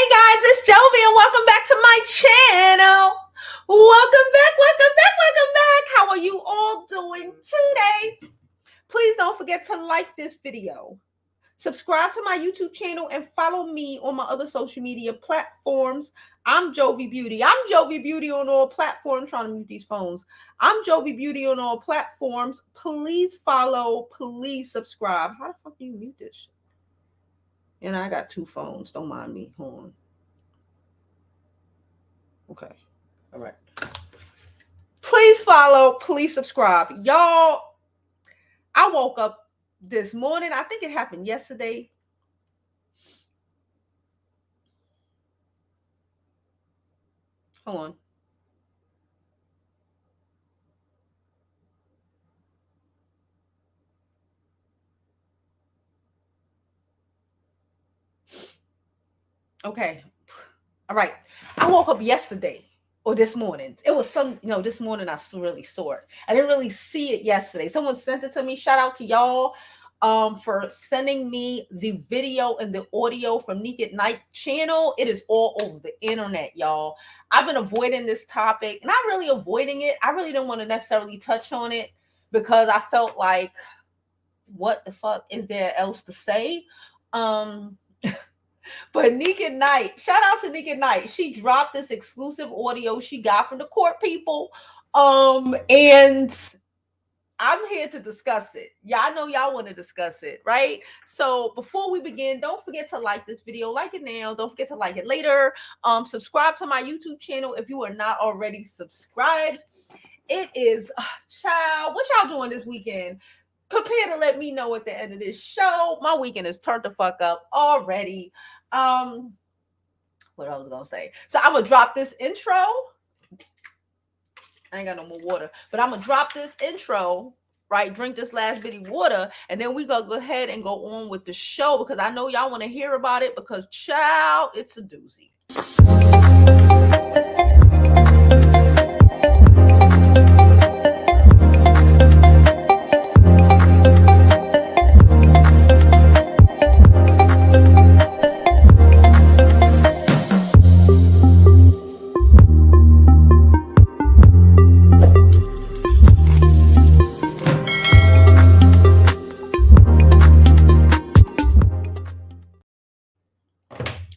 guys, it's Jovi and welcome back to my channel. Welcome back. How are you all doing today? Please don't forget to like this video. Subscribe to my YouTube channel and follow me on my other social media platforms. I'm Jovi Beauty. I'm Jovi Beauty on all platforms. Trying to mute these phones. I'm Jovi Beauty on all platforms. Please follow. Please subscribe. How the fuck do you mute this shit? And I got two phones. Don't mind me. Hold on. Okay. All right. Please follow. Please subscribe. Y'all, I woke up this morning. I think it happened yesterday. Hold on. Okay. All right. I woke up yesterday or this morning. It was this morning I really saw it. I didn't really see it yesterday. Someone sent it to me. Shout out to y'all for sending me the video and the audio from Nique Nite channel. It is all over the internet, y'all. I've been avoiding this topic. Not really avoiding it. I really didn't want to necessarily touch on it because I felt like, what the fuck is there else to say? But Nique Nite, shout out to Nique Nite. She dropped this exclusive audio she got from the court people. And I'm here to discuss it. Y'all know y'all want to discuss it, right? So before we begin, don't forget to like this video. Like it now. Don't forget to like it later. Subscribe to my YouTube channel if you are not already subscribed. It is, child, what y'all doing this weekend? Prepare to let me know at the end of this show. My weekend is turned the fuck up already. What I was gonna say. So I'm gonna drop this intro. I ain't got no more water, but I'm gonna drop this intro, right? Drink this last bitty water, and then we gonna go ahead and go on with the show because I know y'all want to hear about it because, child, it's a doozy.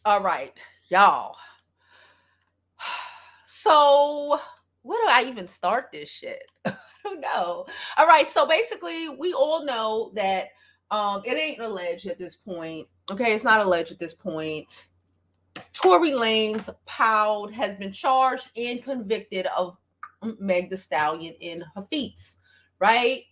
All right, y'all. So where do I even start this shit? I don't know. All right, so basically we all know that it ain't alleged at this point. Okay, it's not alleged at this point. Tory Lanez Powd has been charged and convicted of Meg Thee Stallion in her feats, right?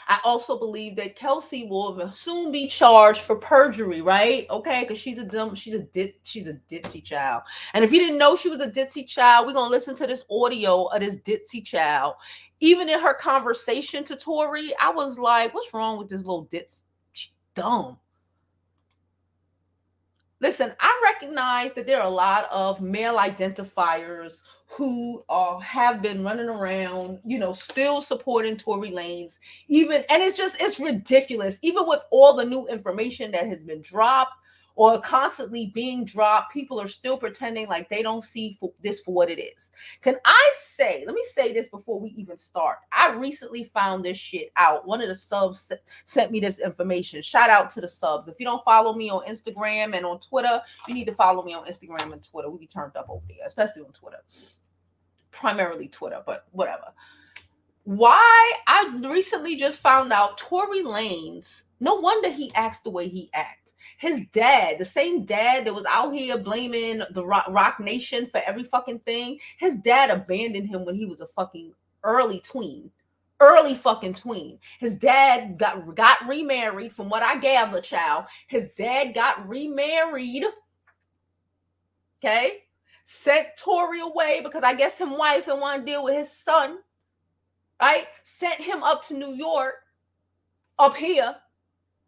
I also believe that Kelsey will soon be charged for perjury, right? Okay, because she's a ditzy child. And if you didn't know she was a ditzy child, we're gonna listen to this audio of this ditzy child. Even in her conversation to Tory, I was like, what's wrong with this little ditz? She's dumb. Listen, I recognize that there are a lot of male identifiers who have been running around, still supporting Tory Lanez, and it's ridiculous. Even with all the new information that has been dropped or constantly being dropped, people are still pretending like they don't see this for what it is. Let me say this before we even start. I recently found this shit out. One of the subs sent me this information. Shout out to the subs. If you don't follow me on Instagram and on Twitter, you need to follow me on Instagram and Twitter. We be turned up over there, especially on Twitter. Primarily Twitter, but whatever. Why? I recently just found out Tory Lanez, no wonder he acts the way he acts. His dad, the same dad that was out here blaming the Rock Nation for every fucking thing, his dad abandoned him when he was a fucking early fucking tween. His dad got remarried, from what I gather, child. His dad got remarried, okay? Sent Tory away because I guess his wife didn't want to deal with his son, right? Sent him up to New York, up here,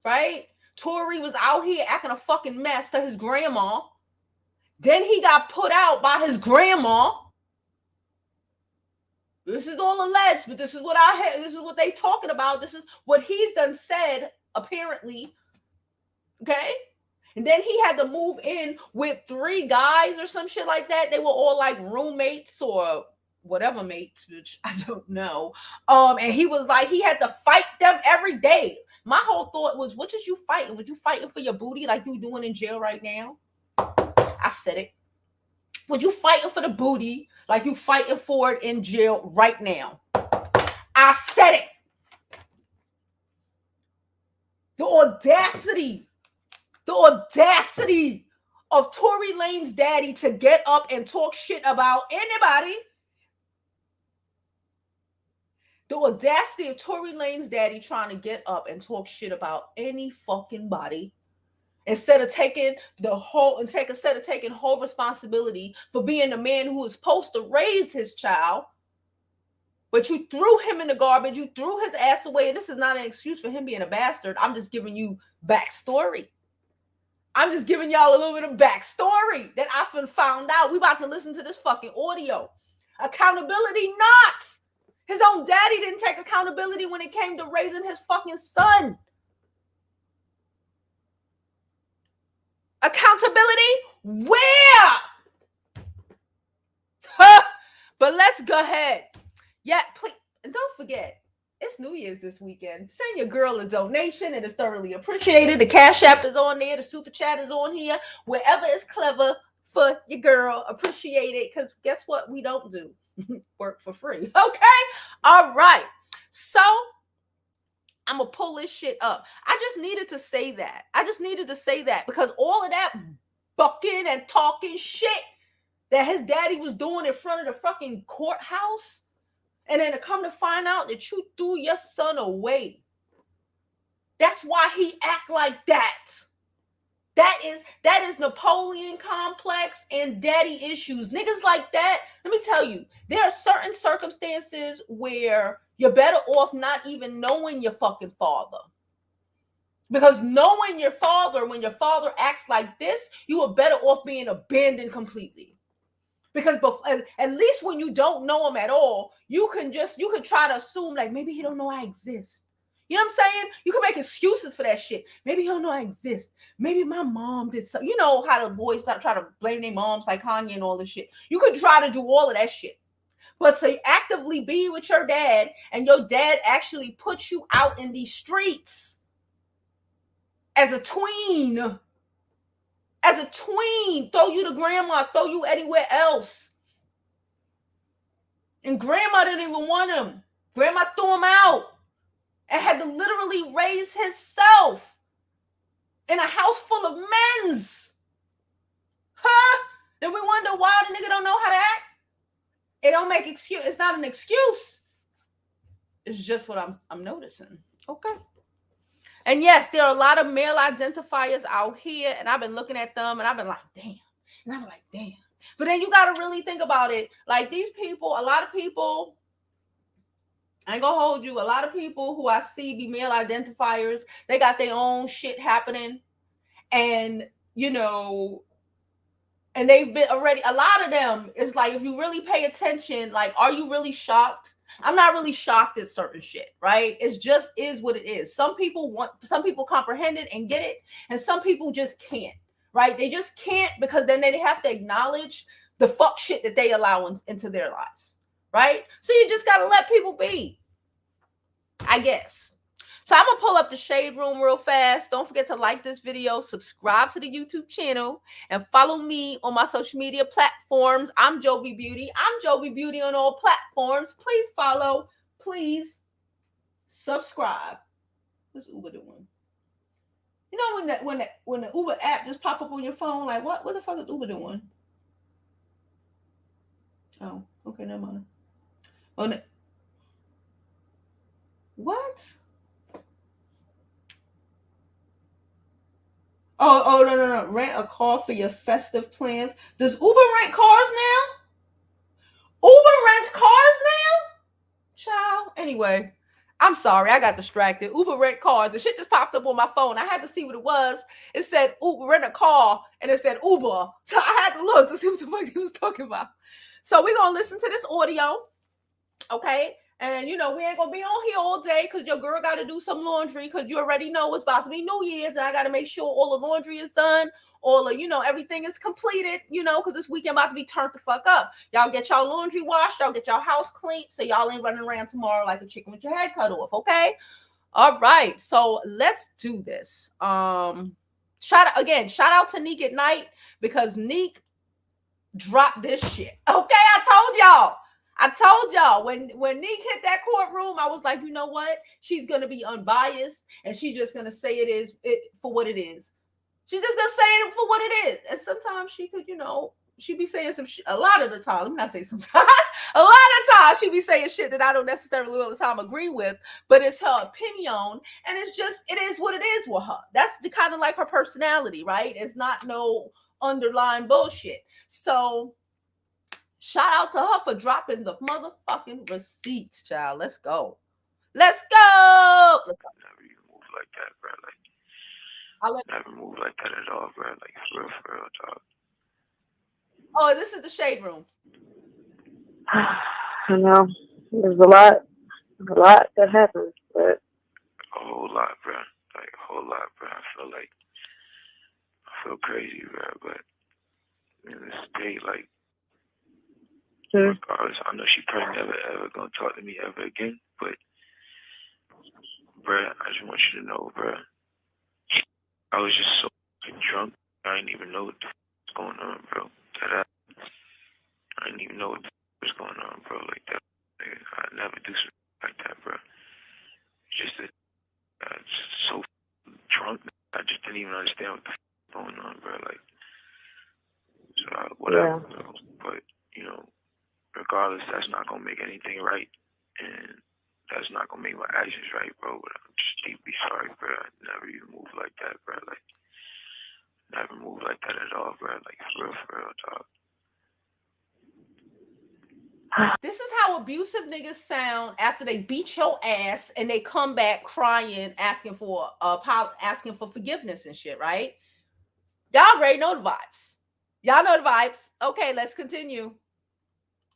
right? Tory was out here acting a fucking mess to his grandma. Then he got put out by his grandma. This is all alleged, but this is what this is what they talking about. This is what he's done said, apparently. Okay? And then he had to move in with 3 guys or some shit like that. They were all like roommates or whatever mates, which I don't know. And he was like, he had to fight them every day. My whole thought was, what is you fighting? Was you fighting for your booty like you doing in jail right now? I said it. Was you fighting for the booty like you fighting for it in jail right now? I said it. The audacity of Tory Lanez daddy to get up and talk shit about anybody. The audacity of Tory Lanez daddy trying to get up and talk shit about any fucking body. Instead of taking whole responsibility for being the man who is supposed to raise his child. But you threw him in the garbage. You threw his ass away. This is not an excuse for him being a bastard. I'm just giving you backstory. I'm just giving y'all a little bit of backstory that I found out. We about to listen to this fucking audio. Accountability nuts. His own daddy didn't take accountability when it came to raising his fucking son. Accountability? Where? But let's go ahead. Yeah, please. And don't forget, it's New Year's this weekend. Send your girl a donation. It is thoroughly appreciated. The Cash App is on there. The Super Chat is on here. Wherever it's clever for your girl, appreciate it. Because guess what? We don't do work for free. Okay? All right. So I'm going to pull this shit up. I just needed to say that. Because all of that bucking and talking shit that his daddy was doing in front of the fucking courthouse, and then to come to find out that you threw your son away. That's why he act like that. That is Napoleon complex and daddy issues. Niggas like that, let me tell you, there are certain circumstances where you're better off not even knowing your fucking father. Because knowing your father, when your father acts like this, you are better off being abandoned completely. Because at least when you don't know him at all, you can try to assume like maybe he don't know I exist. You know what I'm saying? You can make excuses for that shit. Maybe he don't know I exist. Maybe my mom did something. You know how the boys try to blame their moms like Kanye and all this shit. You could try to do all of that shit. But to actively be with your dad and your dad actually puts you out in these streets as a tween, throw you to grandma, throw you anywhere else. And grandma didn't even want him. Grandma threw him out and had to literally raise himself in a house full of men's. Huh? Then we wonder why the nigga don't know how to act. It don't make excuse. It's not an excuse. It's just what I'm noticing. Okay. And yes, there are a lot of male identifiers out here, and I've been looking at them, and I've been like, damn. But then you got to really think about it. Like these people, a lot of people, I ain't gonna hold you, a lot of people who I see be male identifiers, they got their own shit happening. And, you know, and they've been already, a lot of them, it's like, if you really pay attention, like, are you really shocked? I'm not really shocked at certain shit, right? It just is what it is. Some people comprehend it and get it, and some people just can't, right? They just can't, because then they have to acknowledge the fuck shit that they allow into their lives, right? So you just got to let people be, I guess. So I'm going to pull up the Shade Room real fast. Don't forget to like this video, subscribe to the YouTube channel, and follow me on my social media platforms. I'm Jovi Beauty. I'm Jovi Beauty on all platforms. Please follow. Please subscribe. What's Uber doing? You know when the Uber app just pop up on your phone, like what the fuck is Uber doing? Oh, okay, never mind. What? Oh, no. Rent a car for your festive plans. Does Uber rent cars now? Uber rents cars now? Child. Anyway, I'm sorry. I got distracted. Uber rent cars. The shit just popped up on my phone. I had to see what it was. It said Uber rent a car, and it said Uber. So I had to look to see what the fuck he was talking about. So we're going to listen to this audio. Okay? And, we ain't going to be on here all day because your girl got to do some laundry because you already know it's about to be New Year's and I got to make sure all the laundry is done. All of, everything is completed, because this weekend about to be turned the fuck up. Y'all get y'all laundry washed. Y'all get y'all house cleaned so y'all ain't running around tomorrow like a chicken with your head cut off, okay? All right. So let's do this. Shout out to Nique at Nite because Nique dropped this shit. Okay, I told y'all when Nique hit that courtroom, I was like, you know what? She's gonna be unbiased and she's just gonna say it for what it is. She's just gonna say it for what it is. And sometimes she could, she be saying some shit. A lot of the time, let me not say sometimes. A lot of times she be saying shit that I don't necessarily all the time agree with, but it's her opinion, and it is what it is with her. That's the kind of like her personality, right? It's not no underlying bullshit. So shout out to her for dropping the motherfucking receipts, child. Let's go. Let's go. Never even move like that, bro. Like, never move like that at all, bro. Like, for real, dog. Oh, this is the shade room. I know. There's a lot that happens, but a whole lot, bro. Like, a whole lot, bro. I feel crazy, bro. But in this day, like, regardless, I know she probably never ever gonna talk to me ever again. But, bro, I just want you to know, bro. I was just so drunk. I didn't even know what the was going on, bro. I didn't even know what was going on, bro. Like that. I never do something like that, bro. Just that I was so drunk. I just didn't even understand what the was going on, bro. Like, so whatever. Yeah. But regardless, that's not gonna make anything right, and that's not gonna make my actions right, bro. But I'm just deeply sorry, bro. I never even moved like that, bro. Like, never moved like that at all, bro. Like, for real, dog. This is how abusive niggas sound after they beat your ass and they come back crying, asking for forgiveness and shit, right? Y'all already know the vibes. Y'all know the vibes. Okay, let's continue.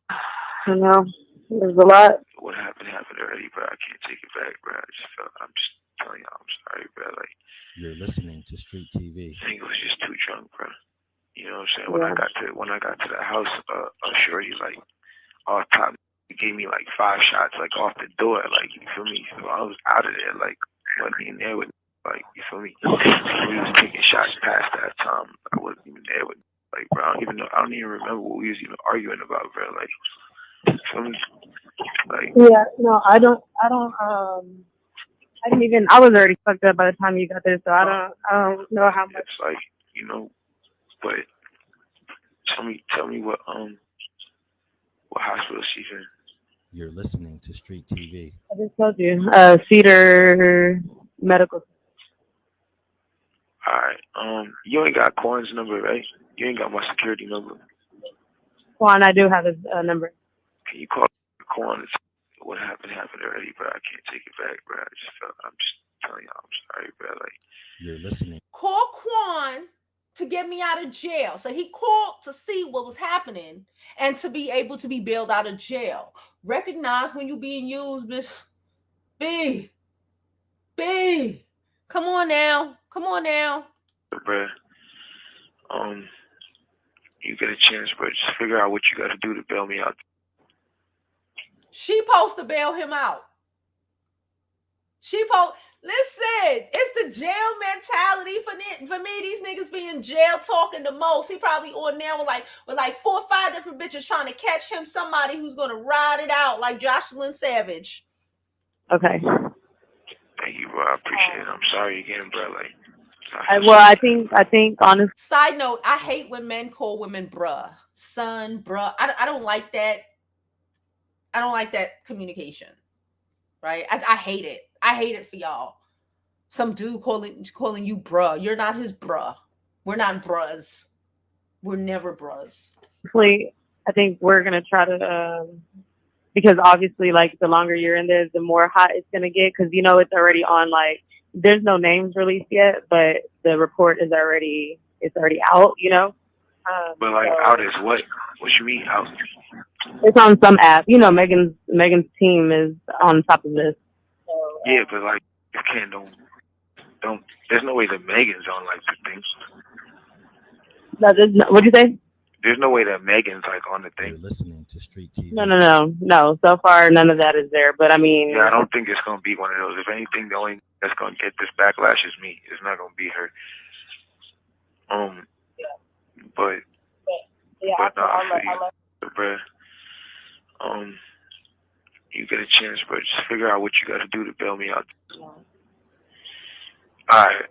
I know. There's a lot. What happened already, bro. I can't take it back, bro. I'm just telling y'all, I'm sorry, bro. Like, you're listening to Street TV. I think it was just too drunk, bro. You know what I'm saying? Yeah. When I got to the house, Shorty, like, off top, he gave me like 5 shots, like, off the door, like, you feel me? So I was out of there, like, wasn't even there with, like, you feel me? So we was taking shots past that time. I wasn't even there with, like, bro. I don't even remember what we was even arguing about, bro. Like, you feel me? Like, yeah, no, I was already fucked up by the time you got there, so I don't know how much. It's like, but tell me what hospital she's in. You're listening to Street TV. I just told you, Cedar Medical. Alright, you ain't got Quan's number, right? You ain't got my security number. Quan, I do have his number. Can you call Quan? What happened already, bro. I can't take it back, bro. I'm just telling y'all, I'm sorry, bro. Like, you're listening. Call Quan to get me out of jail. So he called to see what was happening and to be able to be bailed out of jail. Recognize when you're being used, bitch. B. Come on now. Bro, you get a chance, bro. Just figure out what you got to do to bail me out. She supposed to bail him out. Listen, it's the jail mentality for me. These niggas be in jail talking the most. He probably on there with like 4 or 5 different bitches trying to catch him somebody who's gonna ride it out like Jocelyn Savage. Okay. Thank you, bro. I appreciate it. I'm sorry again, bro. Like, I think honestly. Side note, I hate when men call women bruh, son, bruh. I don't like that. I don't like that communication. Right? I hate it. I hate it for y'all. Some dude calling you bruh. You're not his bruh. We're not bruhs. We're never bruhs. I think we're gonna try to, because obviously, like, the longer you're in there, the more hot it's gonna get. Because it's already on. Like, there's no names released yet, but the report is already out. But like, out is what? What you mean out? It's on some app. You know, Megan's team is on top of this. So, Yeah, but like, you can't don't. There's no way that Megan's on like the thing. What'd you say? There's no way that Megan's like on the thing. You're listening to Street TV. No. So far, none of that is there. But I mean, Yeah, I don't think it's gonna be one of those. If anything, the only that's gonna get this backlash is me. It's not gonna be her. But no, I feel you, bro. You get a chance, bro. Just figure out what you got to do to bail me out. Alright,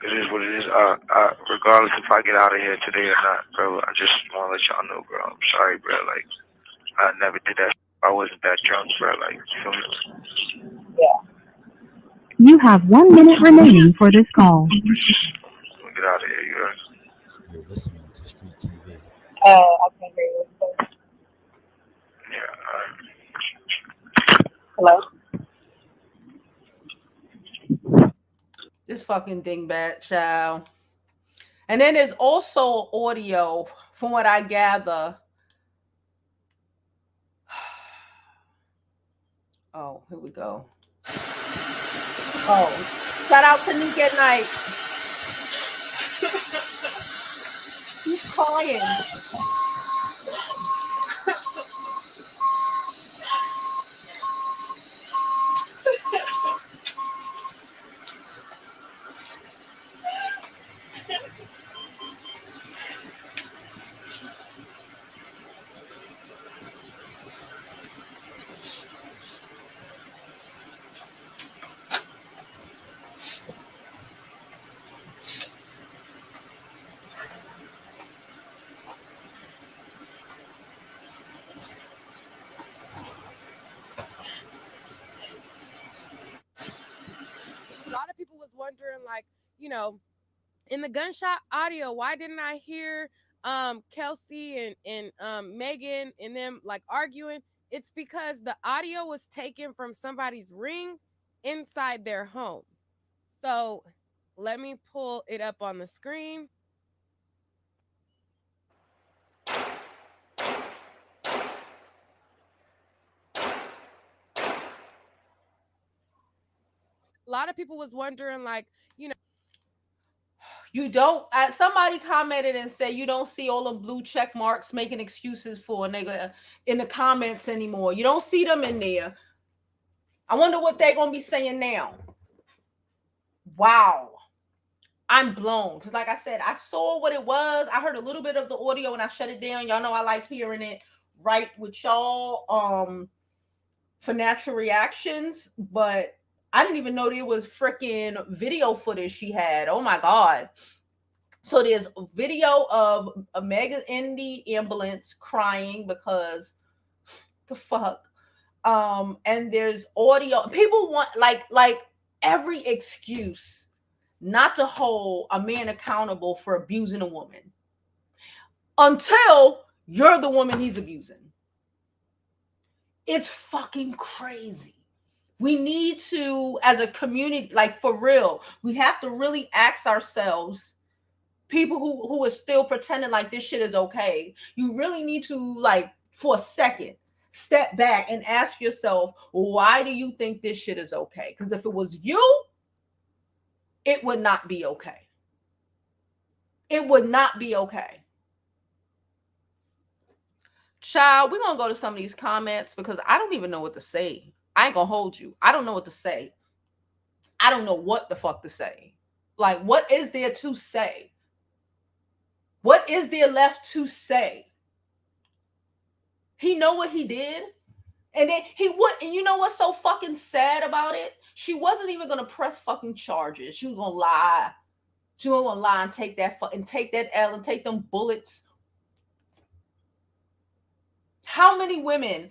it is what it is. Regardless if I get out of here today or not, bro, I just want to let y'all know, bro. I'm sorry, bro. Like, I never did that. I wasn't that drunk, bro. Like, you feel me? Yeah. You have 1 minute remaining for this call. Get out of here, you guys. You're listening to Street TV. I can't hear you. Yeah, Hello? This fucking dingbat, child. And then there's also audio, from what I gather. Oh, here we go. Oh, shout out to Nique at Nite. He's crying. A lot of people was wondering, like, you know, in the gunshot audio, why didn't I hear Kelsey and Megan and them like arguing? It's because the audio was taken from somebody's ring inside their home. So let me pull it up on the screen. A lot of people was wondering, like, you know, you don't. Somebody commented and said you don't see all them blue check marks making excuses for a nigga in the comments anymore. You don't see them in there. I wonder what they're gonna be saying now. Wow, I'm blown because, like I said, I saw what it was. I heard a little bit of the audio and I shut it down. Y'all know I like hearing it right with y'all for natural reactions, but I didn't even know there was freaking video footage she had. Oh my God. So there's a video of a Megan in the ambulance crying because the fuck. And there's audio. People want like every excuse not to hold a man accountable for abusing a woman until you're the woman he's abusing. It's fucking crazy. We need to, as a community, like for real, we have to really ask ourselves, people who are still pretending like this shit is okay, you really need to, like, for a second, step back and ask yourself, why do you think this shit is okay? Because if it was you, it would not be okay. It would not be okay. Child, we're going to go to some of these comments because I don't even know what to say. I ain't going to hold you. I don't know what to say. I don't know what the fuck to say. Like, what is there to say? What is there left to say? He know what he did. And then he would, and you know what's so fucking sad about it? She wasn't even gonna press fucking charges. She was gonna lie. She was gonna lie and take that L and take them bullets. How many women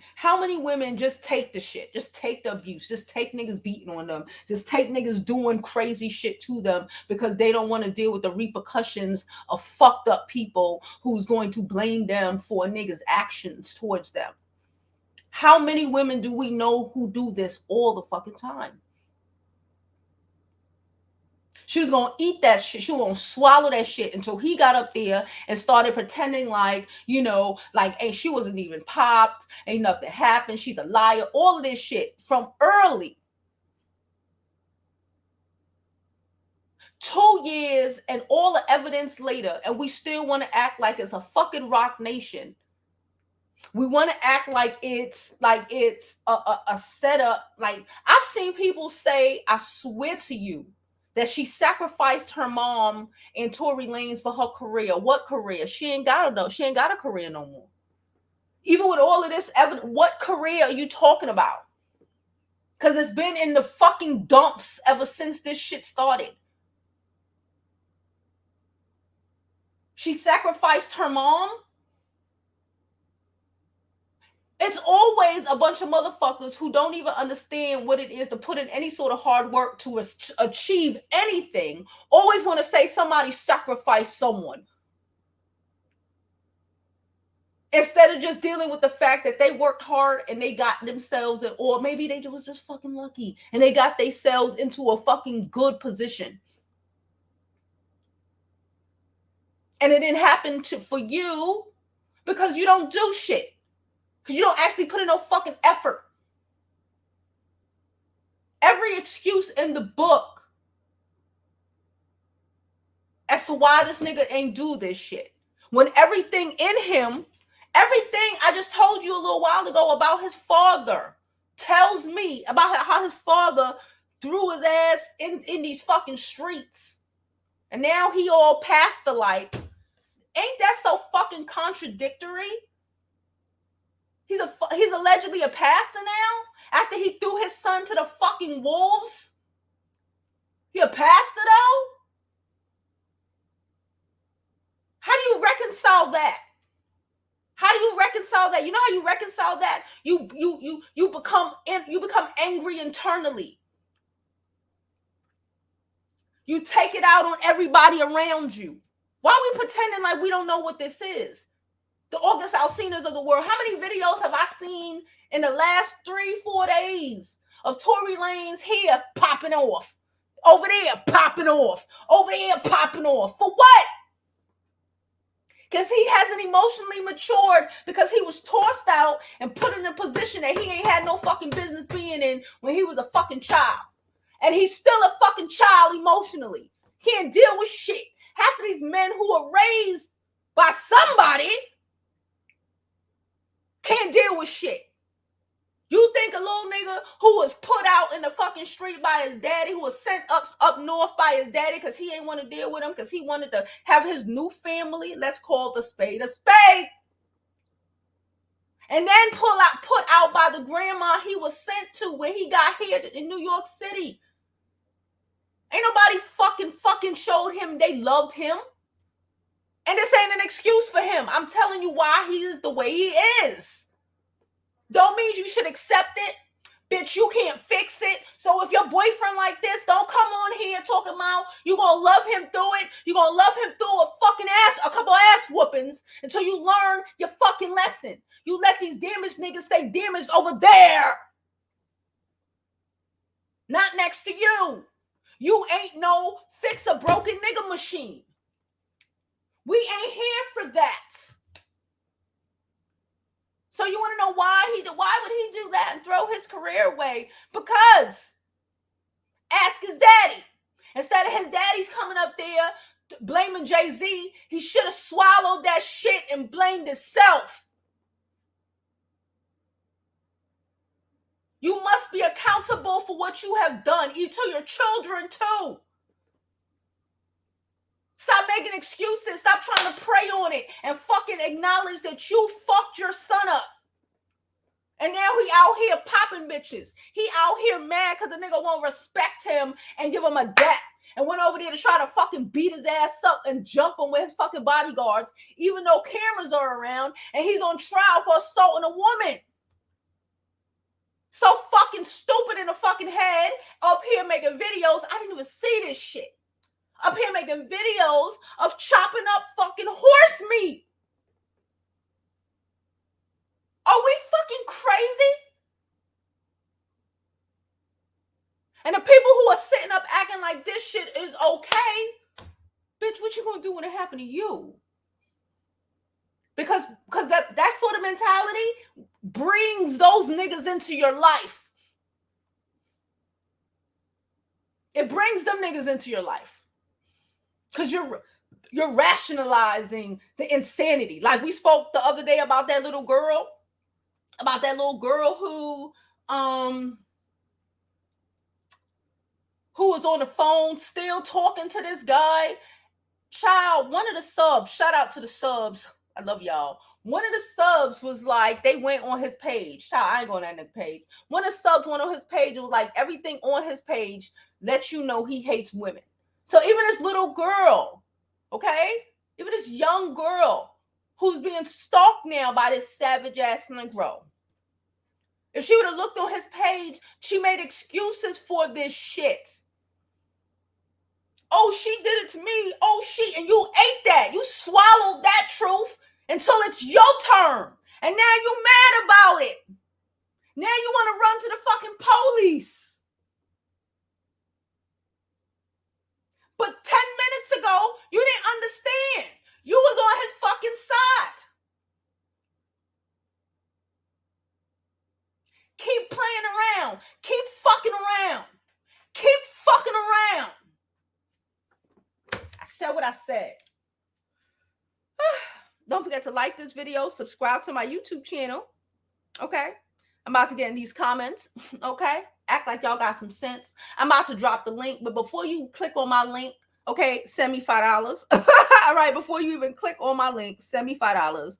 just take the shit, just take the abuse, just take niggas beating on them, just take niggas doing crazy shit to them because they don't want to deal with the repercussions of fucked up people who's going to blame them for a nigga's actions towards them. How many women do we know who do this all the fucking time? She was going to eat that shit. She was going to swallow that shit until he got up there and started pretending like, you know, like, hey, she wasn't even popped. Ain't nothing happened. She's a liar. All of this shit from early. 2 years and all the evidence later, and we still want to act like it's a fucking rock nation. We want to act like it's a setup. Like, I've seen people say, I swear to you, that she sacrificed her mom and Tori Lanez for her career. What career? She ain't got a career no more. Even with all of this evidence, what career are you talking about? Because it's been in the fucking dumps ever since this shit started. She sacrificed her mom. It's always a bunch of motherfuckers who don't even understand what it is to put in any sort of hard work to achieve anything. Always want to say somebody sacrificed someone, instead of just dealing with the fact that they worked hard and they got themselves, or maybe they was just fucking lucky and they got themselves into a fucking good position. And it didn't happen for you because you don't do shit. Because you don't actually put in no fucking effort. Every excuse in the book as to why this nigga ain't do this shit. When everything in him, everything I just told you a little while ago about his father tells me about how his father threw his ass in these fucking streets. And now he all pastor-like. Ain't that so fucking contradictory? He's allegedly a pastor now after he threw his son to the fucking wolves. He a pastor though? How do you reconcile that? How do you reconcile that? You know how you reconcile that? You become angry internally. You take it out on everybody around you. Why are we pretending like we don't know what this is? The August Alsinas of the world. How many videos have I seen in the last 3-4 days of Tory Lanez here popping off? Over there popping off. Over there popping off. For what? Because he hasn't emotionally matured, because he was tossed out and put in a position that he ain't had no fucking business being in when he was a fucking child. And he's still a fucking child emotionally. Can't deal with shit. Half of these men who are raised by somebody can't deal with shit. You think a little nigga who was put out in the fucking street by his daddy, who was sent up north by his daddy because he ain't want to deal with him, because he wanted to have his new family, let's call the spade a spade, and then put out by the grandma he was sent to when he got here in New York City. Ain't nobody fucking showed him they loved him. And this ain't an excuse for him. I'm telling you why he is the way he is. Don't mean you should accept it. Bitch, you can't fix it. So if your boyfriend like this, don't come on here talking about you gonna love him through it. You gonna love him through a couple ass whoopings until you learn your fucking lesson. You let these damaged niggas stay damaged over there. Not next to you. You ain't no fix a broken nigga machine. We ain't here for that. So you want to know why would he do that and throw his career away? Because ask his daddy. Instead of his daddy's coming up there blaming Jay-Z, he should have swallowed that shit and blamed himself. You must be accountable for what you have done, to your children too. Stop making excuses. Stop trying to prey on it and fucking acknowledge that you fucked your son up. And now he out here popping bitches. He out here mad because the nigga won't respect him and give him a dap. And went over there to try to fucking beat his ass up and jump him with his fucking bodyguards, even though cameras are around and he's on trial for assaulting a woman. So fucking stupid in the fucking head, up here making videos. I didn't even see this shit. Up here making videos of chopping up fucking horse meat. Are we fucking crazy? And the people who are sitting up acting like this shit is okay, bitch, what you gonna do when it happen to you? Because that sort of mentality brings those niggas into your life. It brings them niggas into your life. Because you're rationalizing the insanity. Like we spoke the other day about that little girl who was on the phone still talking to this guy. Child, one of the subs, shout out to the subs, I love y'all. One of the subs was like, they went on his page. Child, I ain't going on that page. One of the subs went on his page. It was like everything on his page lets you know he hates women. So even this little girl, okay? Even this young girl who's being stalked now by this savage ass Negro. If she would have looked on his page, she made excuses for this shit. Oh, she did it to me. Oh, and you ate that. You swallowed that truth until it's your turn. And now you mad about it. Now you want to run to the fucking police. But 10 minutes ago, you didn't understand. You was on his fucking side. Keep playing around. Keep fucking around. Keep fucking around. I said what I said. Don't forget to like this video, subscribe to my YouTube channel. Okay? I'm about to get in these comments. Okay? Act like y'all got some sense. I'm about to drop the link, but before you click on my link, okay, send me $5. All right, before you even click on my link, send me $5.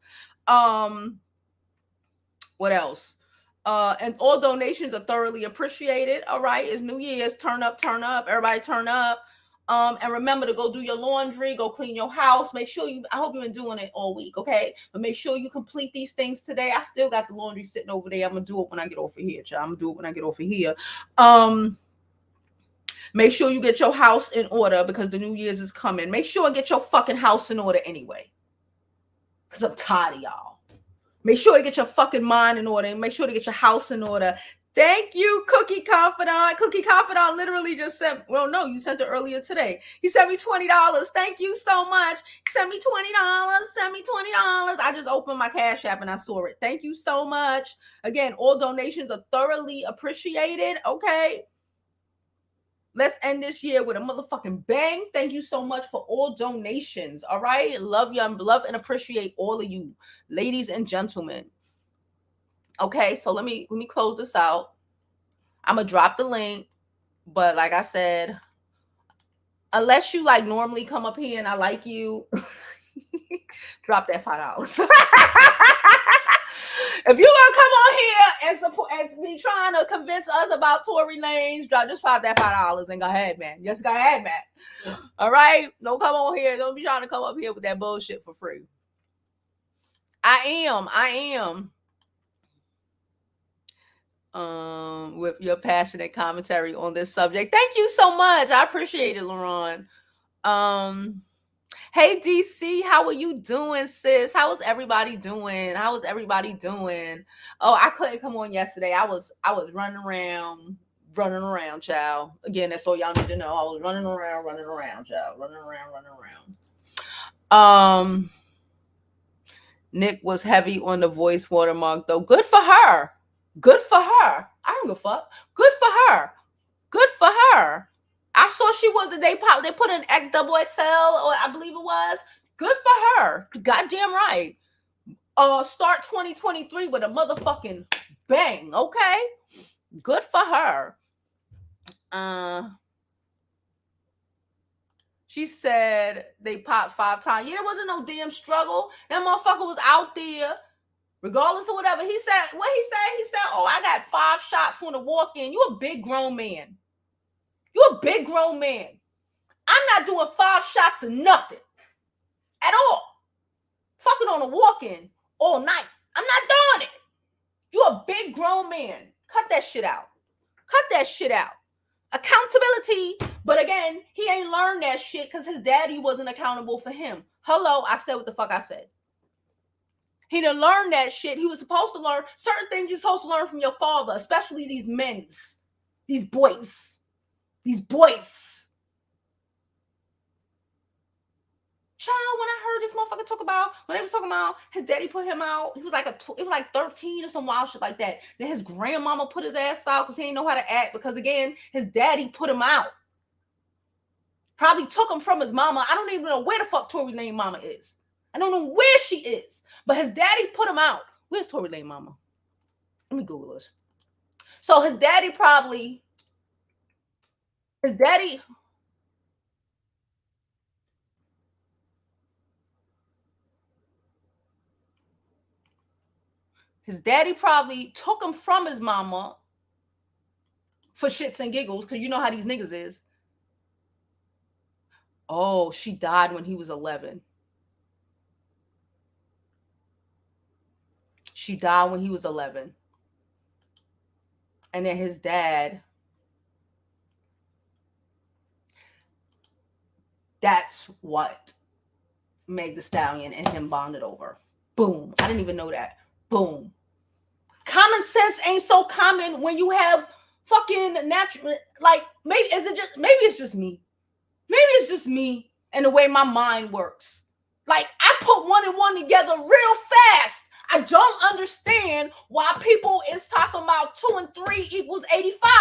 What else? And all donations are thoroughly appreciated. All right, it's New Year's. Turn up, everybody turn up. And remember to go do your laundry, go clean your house. Make sure I hope you've been doing it all week, okay? But make sure you complete these things today. I still got the laundry sitting over there. I'm gonna do it when I get off of here, child. I'm gonna do it when I get off of here. Make sure you get your house in order because the New Year's is coming. Make sure I get your fucking house in order anyway. Because I'm tired of y'all. Make sure to get your fucking mind in order. Make sure to get your house in order. Thank you, Cookie Confidant. Cookie Confidant literally just sent, well, no, you sent it earlier today. He sent me $20. Thank you so much. Send me $20. Send me $20. I just opened my Cash App and I saw it. Thank you so much. Again, all donations are thoroughly appreciated. Okay. Let's end this year with a motherfucking bang. Thank you so much for all donations. All right. Love you. Love and appreciate all of you, ladies and gentlemen. Okay, so let me close this out. I'm gonna drop the link, but like I said, unless you like normally come up here and I like you, drop that $5. If you gonna come on here and support and be trying to convince us about Tory Lanez, just drop that $5 and go ahead, man. Just go ahead, man. All right, don't come on here. Don't be trying to come up here with that bullshit for free. I am. With your passionate commentary on this subject. Thank you so much. I appreciate it, Lauren. Hey DC, how are you doing, sis? How is everybody doing? Oh, I couldn't come on yesterday. I was running around, child. Again, that's all y'all need to know. I was running around, child. Running around. Nique was heavy on the voice watermark, though. Good for her. I don't give a fuck. Good for her. I saw she was they put an XXL, or I believe it was. Good for her. Goddamn right. Start 2023 with a motherfucking bang. Okay. Good for her. She said they popped 5 times. Yeah, there wasn't no damn struggle. That motherfucker was out there. Regardless of whatever. He said, oh, I got 5 shots on the walk-in. You a big grown man. I'm not doing 5 shots of nothing. At all. Fucking on a walk-in all night. I'm not doing it. You a big grown man. Cut that shit out. Accountability. But again, he ain't learned that shit because his daddy wasn't accountable for him. Hello, I said what the fuck I said. He didn't learn that shit. He was supposed to learn certain things you're supposed to learn from your father, especially these boys. These boys. Child, when I heard this motherfucker talk about, when they was talking about his daddy put him out, he was like it was like 13 or some wild shit like that. Then his grandmama put his ass out because he didn't know how to act because, again, his daddy put him out. Probably took him from his mama. I don't even know where the fuck Tory Lanez mama is. I don't know where she is. But his daddy put him out. Where's Tori Lanez mama? Let me Google this. So his daddy probably took him from his mama for shits and giggles, because you know how these niggas is. Oh, she died when he was 11. She died when he was 11. And then his dad, that's what Meg Thee Stallion and him bonded over. Boom. I didn't even know that. Boom. Common sense ain't so common when you have fucking natural, like, maybe it's just me. Maybe it's just me and the way my mind works. Like, I put one and one together real fast. I don't understand why people is talking about 2 and 3 equals 85.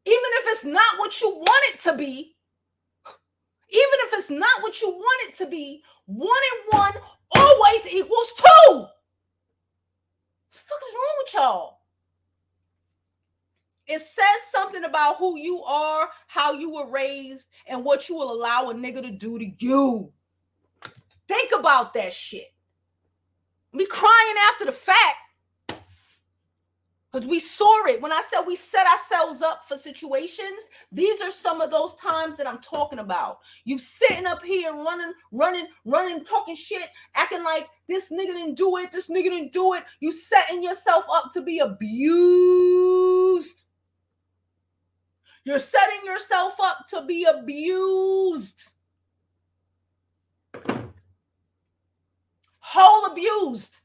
Even if it's not what you want it to be, 1 and 1 always equals 2. What the fuck is wrong with y'all? It says something about who you are, how you were raised, and what you will allow a nigga to do to you. Think about that shit. Me crying after the fact. Because we saw it. When I said we set ourselves up for situations, these are some of those times that I'm talking about. You sitting up here running, talking shit, acting like this nigga didn't do it, You setting yourself up to be abused. You're setting yourself up to be abused. Whole abused.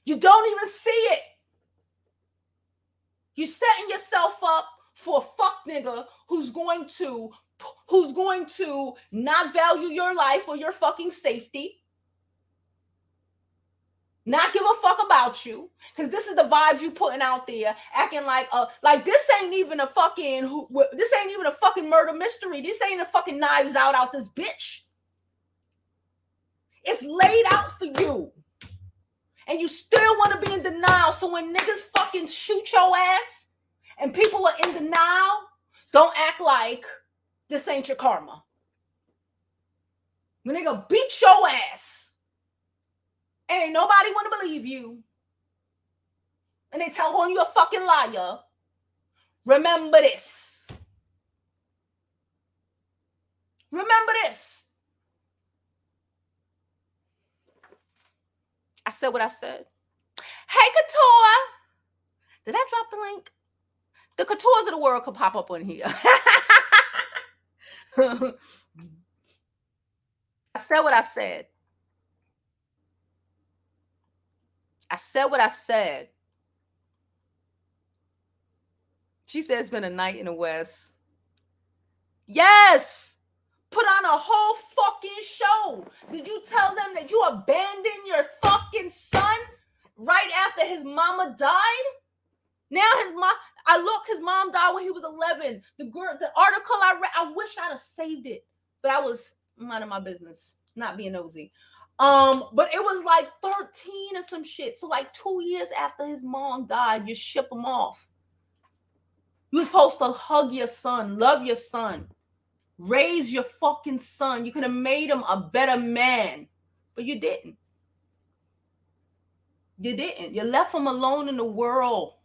You don't even see it. You're setting yourself up for a fuck nigga who's going to not value your life or your fucking safety. Not give a fuck about you. Because this is the vibes you putting out there. Acting like this ain't even a fucking murder mystery. This ain't a fucking Knives Out this bitch. It's laid out for you. And you still want to be in denial. So when niggas fucking shoot your ass and people are in denial, don't act like this ain't your karma. When nigga beat your ass and ain't nobody want to believe you, and they tell you a fucking liar, remember this. Remember this. I said what I said. Hey, Couture. Did I drop the link? The Coutures of the world could pop up on here. I said what I said. I said what I said. She said it's been a night in the West. Yes. Put on a whole fucking show. Did you tell them that you abandoned your fucking son right after his mama died? Now his mom died when he was 11. The article I read, I wish I'd have saved it, but I was minding my business, not being nosy. But it was like 13 or some shit. So like 2 years after his mom died, you ship him off. You were supposed to hug your son, love your son. Raise your fucking son. You could have made him a better man, but you didn't. You didn't. You left him alone in the world,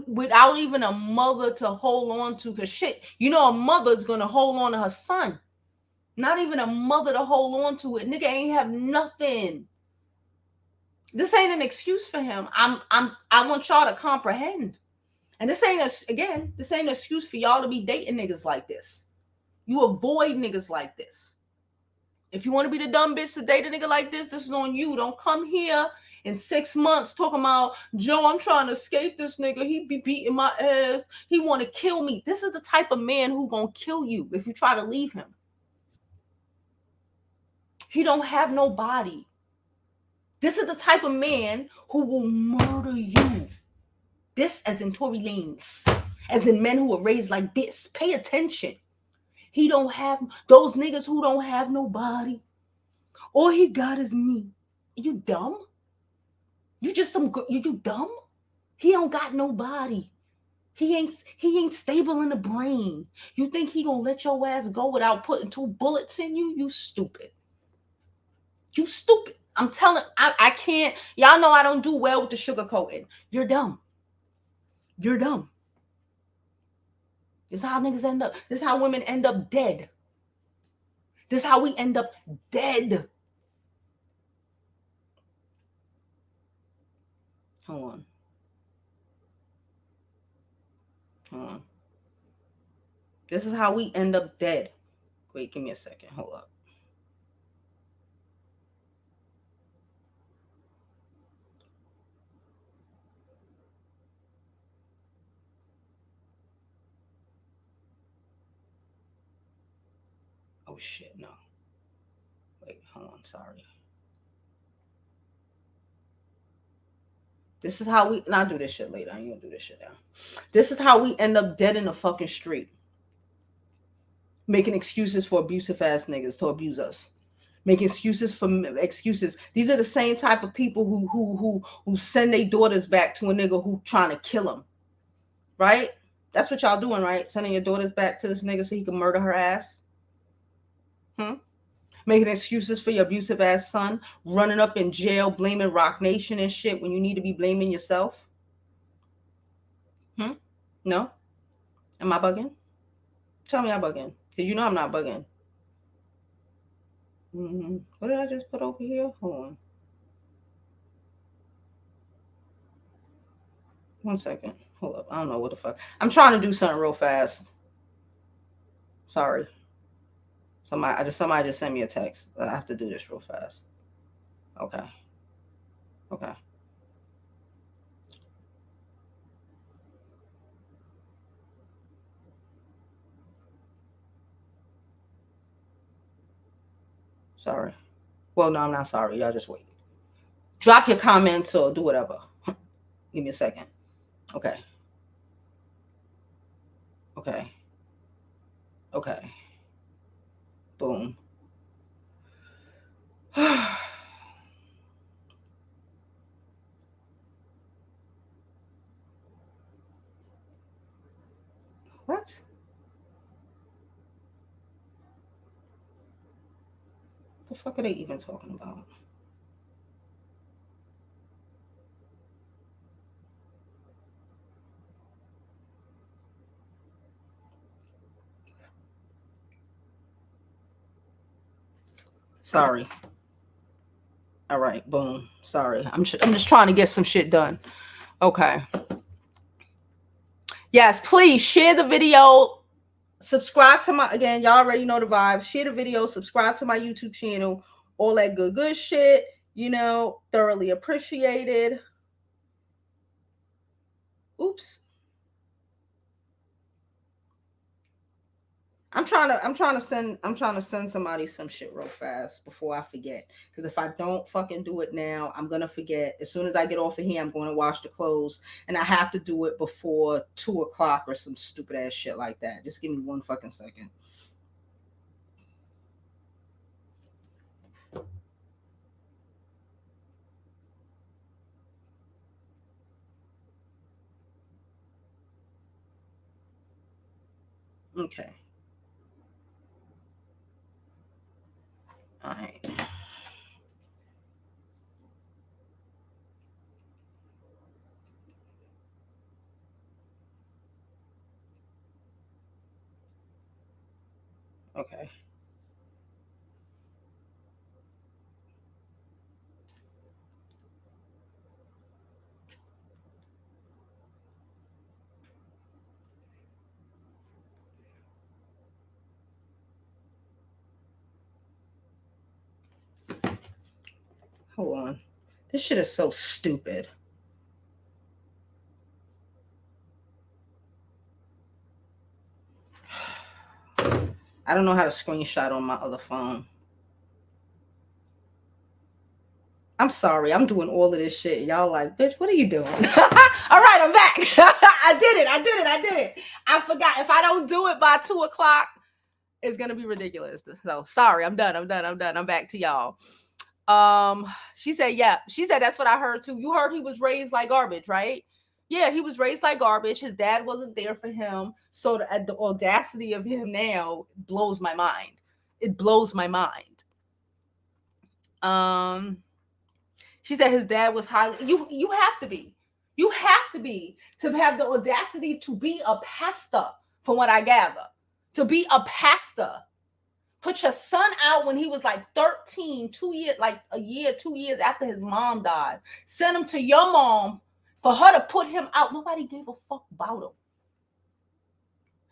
without even a mother to hold on to. Because shit, you know a mother's gonna hold on to her son. Not even a mother to hold on to it. Nigga ain't have nothing. This ain't an excuse for him. I want y'all to comprehend. And this ain't an excuse for y'all to be dating niggas like this. You avoid niggas like this. If you want to be the dumb bitch to date a nigga like this is on you. Don't come here in 6 months talking about, Joe, I'm trying to escape this nigga. He be beating my ass. He want to kill me. This is the type of man who gonna kill you if you try to leave him. He don't have no body. This is the type of man who will murder you. This as in Tory Lanez, as in men who are raised like this. Pay attention. He don't have those niggas who don't have no body. All he got is me. You dumb? You just some you dumb? He don't got no body. He ain't stable in the brain. You think he gonna let your ass go without putting 2 bullets in you? You stupid. You stupid. I'm telling, I can't. Y'all know I don't do well with the sugarcoating. You're dumb. You're dumb. This is how niggas end up. This is how women end up dead. This is how we end up dead. Hold on. Hold on. This is how we end up dead. Wait, give me a second. Hold up. Oh shit, no. Wait, hold on, sorry. This is how we, and I'll do this shit later. I ain't gonna do this shit now. This is how we end up dead in the fucking street. Making excuses for abusive ass niggas to abuse us. Making excuses for excuses. These are the same type of people who send their daughters back to a nigga who trying to kill them. Right? That's what y'all doing, right? Sending your daughters back to this nigga so he can murder her ass. Making excuses for your abusive ass son, running up in jail, blaming Rock Nation and shit when you need to be blaming yourself. No? Am I bugging? Tell me I'm bugging. Because you know I'm not bugging. What did I just put over here? Hold on. 1 second. Hold up. I don't know what the fuck. I'm trying to do something real fast. Sorry. Somebody just sent me a text. I have to do this real fast. Okay. Sorry. Well, no, I'm not sorry. Y'all just wait. Drop your comments or do whatever. Give me a second. Okay. Boom. What? The fuck are they even talking about? Sorry. All right, boom. Sorry. I'm just trying to get some shit done. Okay. Yes, please share the video. Subscribe to my, again, y'all already know the vibes. Share the video, subscribe to my YouTube channel, all that good shit, thoroughly appreciated. Oops. I'm trying to send somebody some shit real fast before I forget. Because if I don't fucking do it now, I'm gonna forget. As soon as I get off of here, I'm going to wash the clothes, and I have to do it before 2:00 or some stupid ass shit like that. Just give me 1 fucking second. Okay. All right. Okay. Hold on. This shit is so stupid. I don't know how to screenshot on my other phone. I'm sorry. I'm doing all of this shit. Y'all like, bitch, what are you doing? All right, I'm back. I did it. I forgot. If I don't do it by 2:00, it's going to be ridiculous. So sorry. I'm done. I'm back to y'all. She said, yeah. She said, that's what I heard too. You heard he was raised like garbage, right? Yeah, he was raised like garbage. His dad wasn't there for him. So the audacity of him now blows my mind. It blows my mind. She said his dad was highly. You have to be. You have to be to have the audacity to be a pastor, from what I gather. To be a pastor. Put your son out when he was like 13, 2 years, like a year, 2 years after his mom died. Send him to your mom for her to put him out. Nobody gave a fuck about him.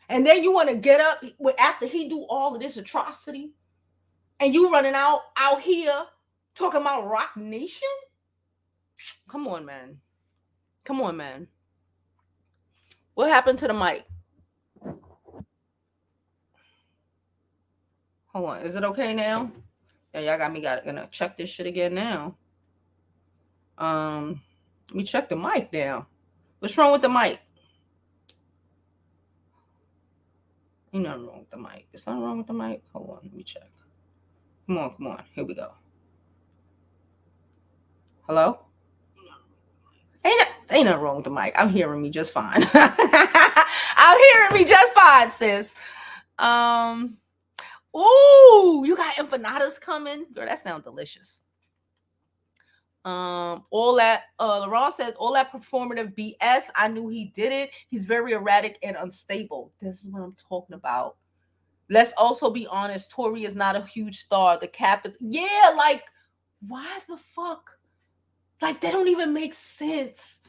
And then you want to get up after he do all of this atrocity, and you running out here talking about Rock Nation? Come on, man. What happened to the mic? Hold on. Is it okay now? Yeah, y'all gonna check this shit again now. Let me check the mic now. What's wrong with the mic? Ain't nothing wrong with the mic. Is something wrong with the mic? Hold on, let me check. Come on. Here we go. Hello? Ain't nothing wrong with the mic. I'm hearing me just fine. Sis. Ooh, you got empanadas coming? Girl, that sounds delicious. All that Laurent says, all that performative BS. I knew he did it. He's very erratic and unstable. This is what I'm talking about. Let's also be honest. Tori is not a huge star. The cap is, yeah, like, why the fuck? Like, they don't even make sense.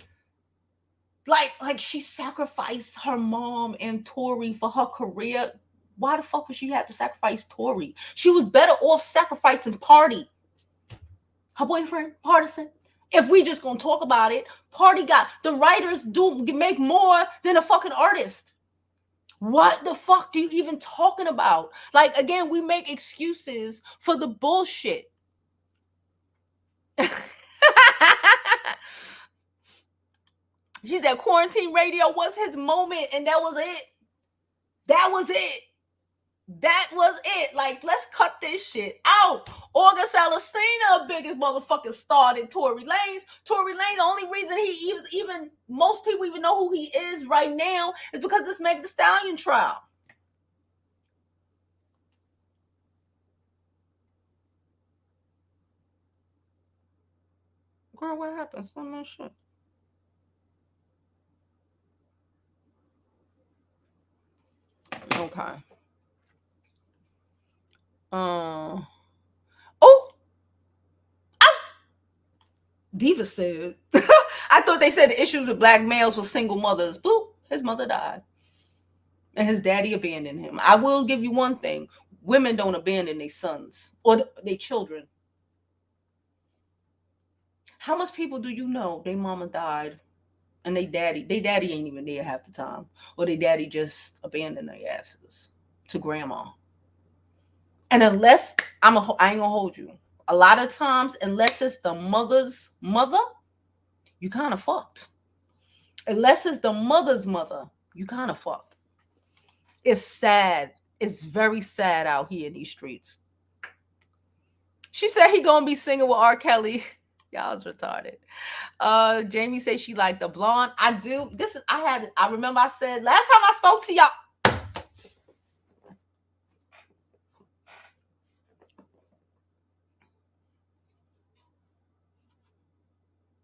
Like she sacrificed her mom and Tori for her career. Why the fuck would she have to sacrifice Tori? She was better off sacrificing Party. Her boyfriend, Partisan. If we just gonna talk about it, Party got, the writers do make more than a fucking artist. What the fuck do you even talking about? Like, again, we make excuses for the bullshit. She said quarantine radio was his moment, and that was it. Like, let's cut this shit out. August Alsina, biggest motherfucking star than Tory Lanez. Tory Lanez, the only reason he even most people even know who he is right now is because this Meg Thee Stallion trial. Girl, what happened? Some of that shit. Okay. Diva said, I thought they said the issues with black males were single mothers. Boop, his mother died. And his daddy abandoned him. I will give you one thing. Women don't abandon their sons or their children. How much people do you know their mama died and they daddy ain't even there half the time, or their daddy just abandoned their asses to grandma? And unless I ain't gonna hold you, a lot of times, unless it's the mother's mother, you kind of fucked. Unless it's the mother's mother, you kind of fucked. It's sad. It's very sad out here in these streets. She said he gonna be singing with R. Kelly. Y'all's retarded. Jamie says she liked the blonde. I do. I remember I said last time I spoke to y'all.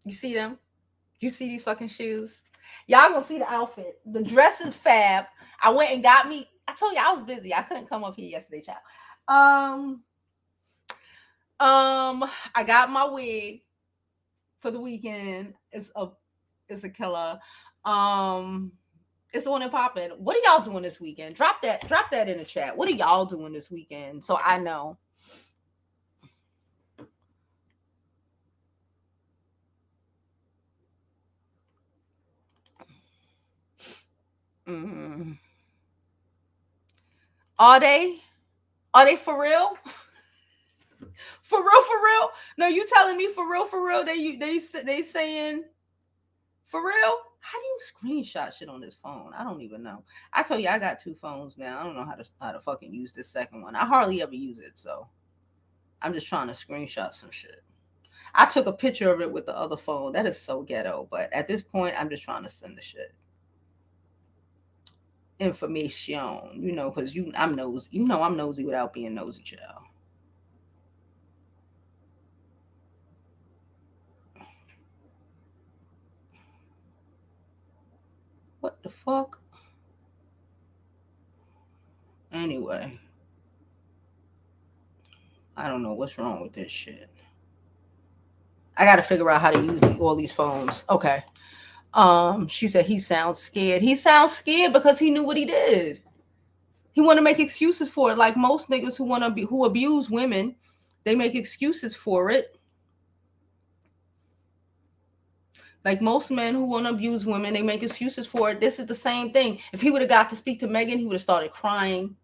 You see them? You see these fucking shoes? Y'all gonna see the outfit. The dress is fab. I went and got me. I told you I was busy. I couldn't come up here yesterday, child. I got my wig for the weekend. It's a killer. It's on and popping. What are y'all doing this weekend? Drop that in the chat. What are y'all doing this weekend? So I know. Mm. Are they? Are they for real? For real, for real? No, you telling me for real, for real? They saying for real? How do you screenshot shit on this phone? I don't even know. I told you I got 2 phones now. I don't know how to fucking use this second one. I hardly ever use it, so I'm just trying to screenshot some shit. I took a picture of it with the other phone. That is so ghetto, but at this point, I'm just trying to send the shit. Information, because I'm nosy. I'm nosy without being nosy, child. What the fuck? Anyway, I don't know what's wrong with this shit. I got to figure out how to use all these phones. Okay. She said he sounds scared. He sounds scared because he knew what he did. He want to make excuses for it, like most niggas who abuse women. They make excuses for it. Like most men who want to abuse women, they make excuses for it. This is the same thing. If he would have got to speak to Megan, he would have started crying.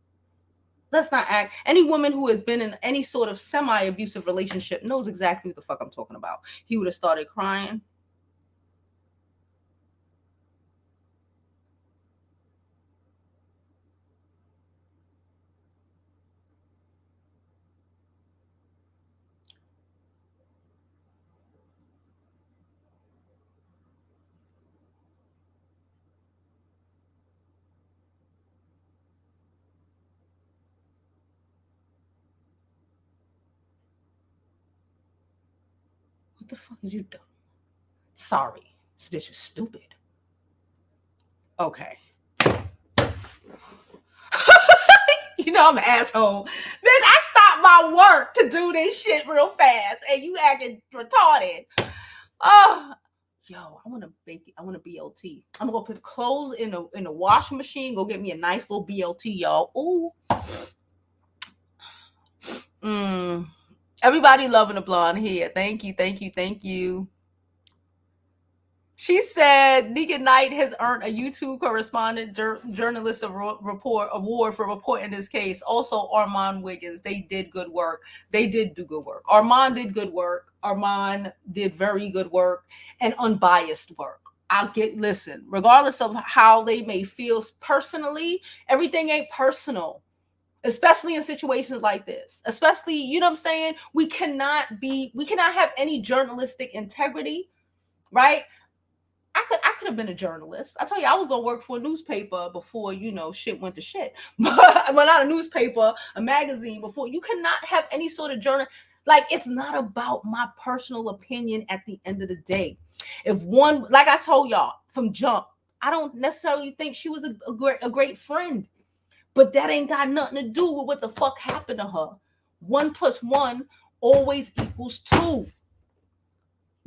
Let's not act. Any woman who has been in any sort of semi-abusive relationship knows exactly what the fuck I'm talking about. He would have started crying. What the fuck is you doing? Sorry. This bitch is stupid. Okay. I'm an asshole. Bitch, I stopped my work to do this shit real fast, and you acting retarded. Oh, yo, I want to bake it. I want a BLT. I'm gonna go put clothes in the washing machine. Go get me a nice little BLT, y'all. Ooh. Everybody loving the blonde hair. Thank you, thank you, thank you. She said Nique Nite has earned a YouTube correspondent journalist award for reporting this case. Also, Armand Wiggins. They did good work. They did do good work. Armand did good work. Armand did very good work and unbiased work. Listen, regardless of how they may feel personally, everything ain't personal. Especially in situations like this. Especially, you know what I'm saying? We cannot have any journalistic integrity, right? I could have been a journalist. I tell you, I was gonna work for a newspaper before shit went to shit. But not a newspaper, a magazine before. You cannot have any sort of journal. Like, it's not about my personal opinion at the end of the day. If one, like I told y'all from jump, I don't necessarily think she was a great friend, but that ain't got nothing to do with what the fuck happened to her. 1 + 1 always equals 2.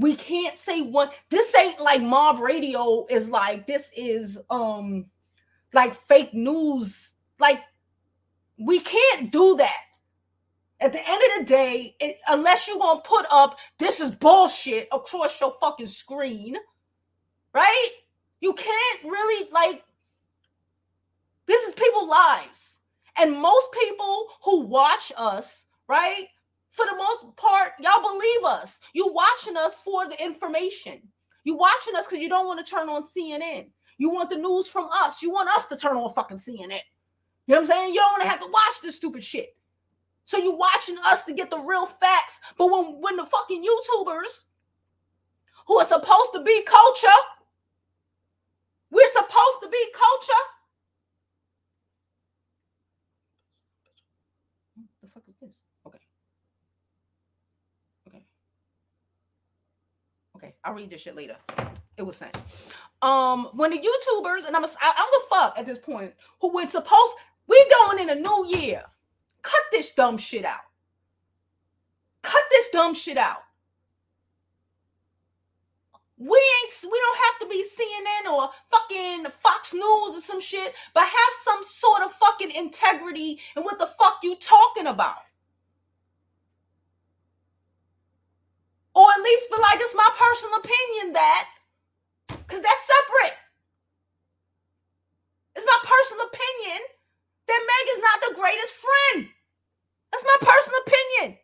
We can't say one. This ain't like mob radio is like, this is like fake news. Like, we can't do that. At the end of the day, unless you're gonna put up this is bullshit across your fucking screen, right? You can't really, like, this is people's lives. And most people who watch us, right? For the most part, y'all believe us. You watching us for the information. You watching us because you don't want to turn on CNN. You want the news from us. You want us to turn on fucking CNN. You know what I'm saying? You don't want to have to watch this stupid shit. So you watching us to get the real facts. But when the fucking YouTubers who are supposed to be culture, we're supposed to be culture. What the fuck is this? Okay, I'll read this shit later. It was sent. When the YouTubers, and I'm the fuck at this point, who we're supposed, we going in a new year. Cut this dumb shit out. Cut this dumb shit out. We don't have to be CNN or fucking Fox News or some shit, but have some sort of fucking integrity in what the fuck you talking about. Or at least be like, it's my personal opinion that, because that's separate. It's my personal opinion that Meg is not the greatest friend. That's my personal opinion.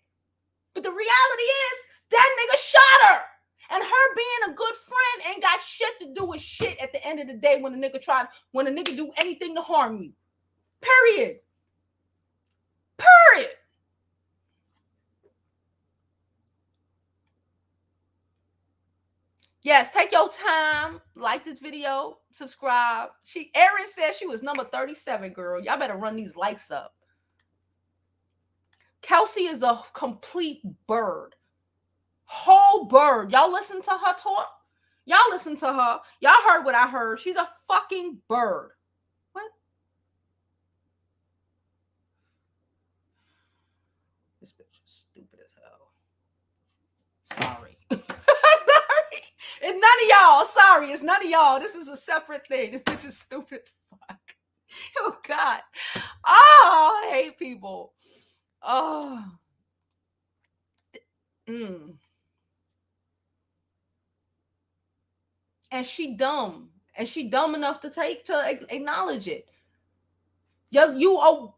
But the reality is that nigga shot her. And her being a good friend ain't got shit to do with shit at the end of the day when a nigga do anything to harm you. Period. Period. Yes, take your time. Like this video. Subscribe. Erin said she was number 37, girl. Y'all better run these likes up. Kelsey is a complete bird. Whole bird. Y'all listen to her talk? Y'all listen to her. Y'all heard what I heard. She's a fucking bird. What? This bitch is stupid as hell. Sorry. Sorry. It's none of y'all. Sorry. It's none of y'all. This is a separate thing. This bitch is stupid as fuck. Oh, God. Oh, I hate people. Oh. And she dumb. And she dumb enough to acknowledge it. You are.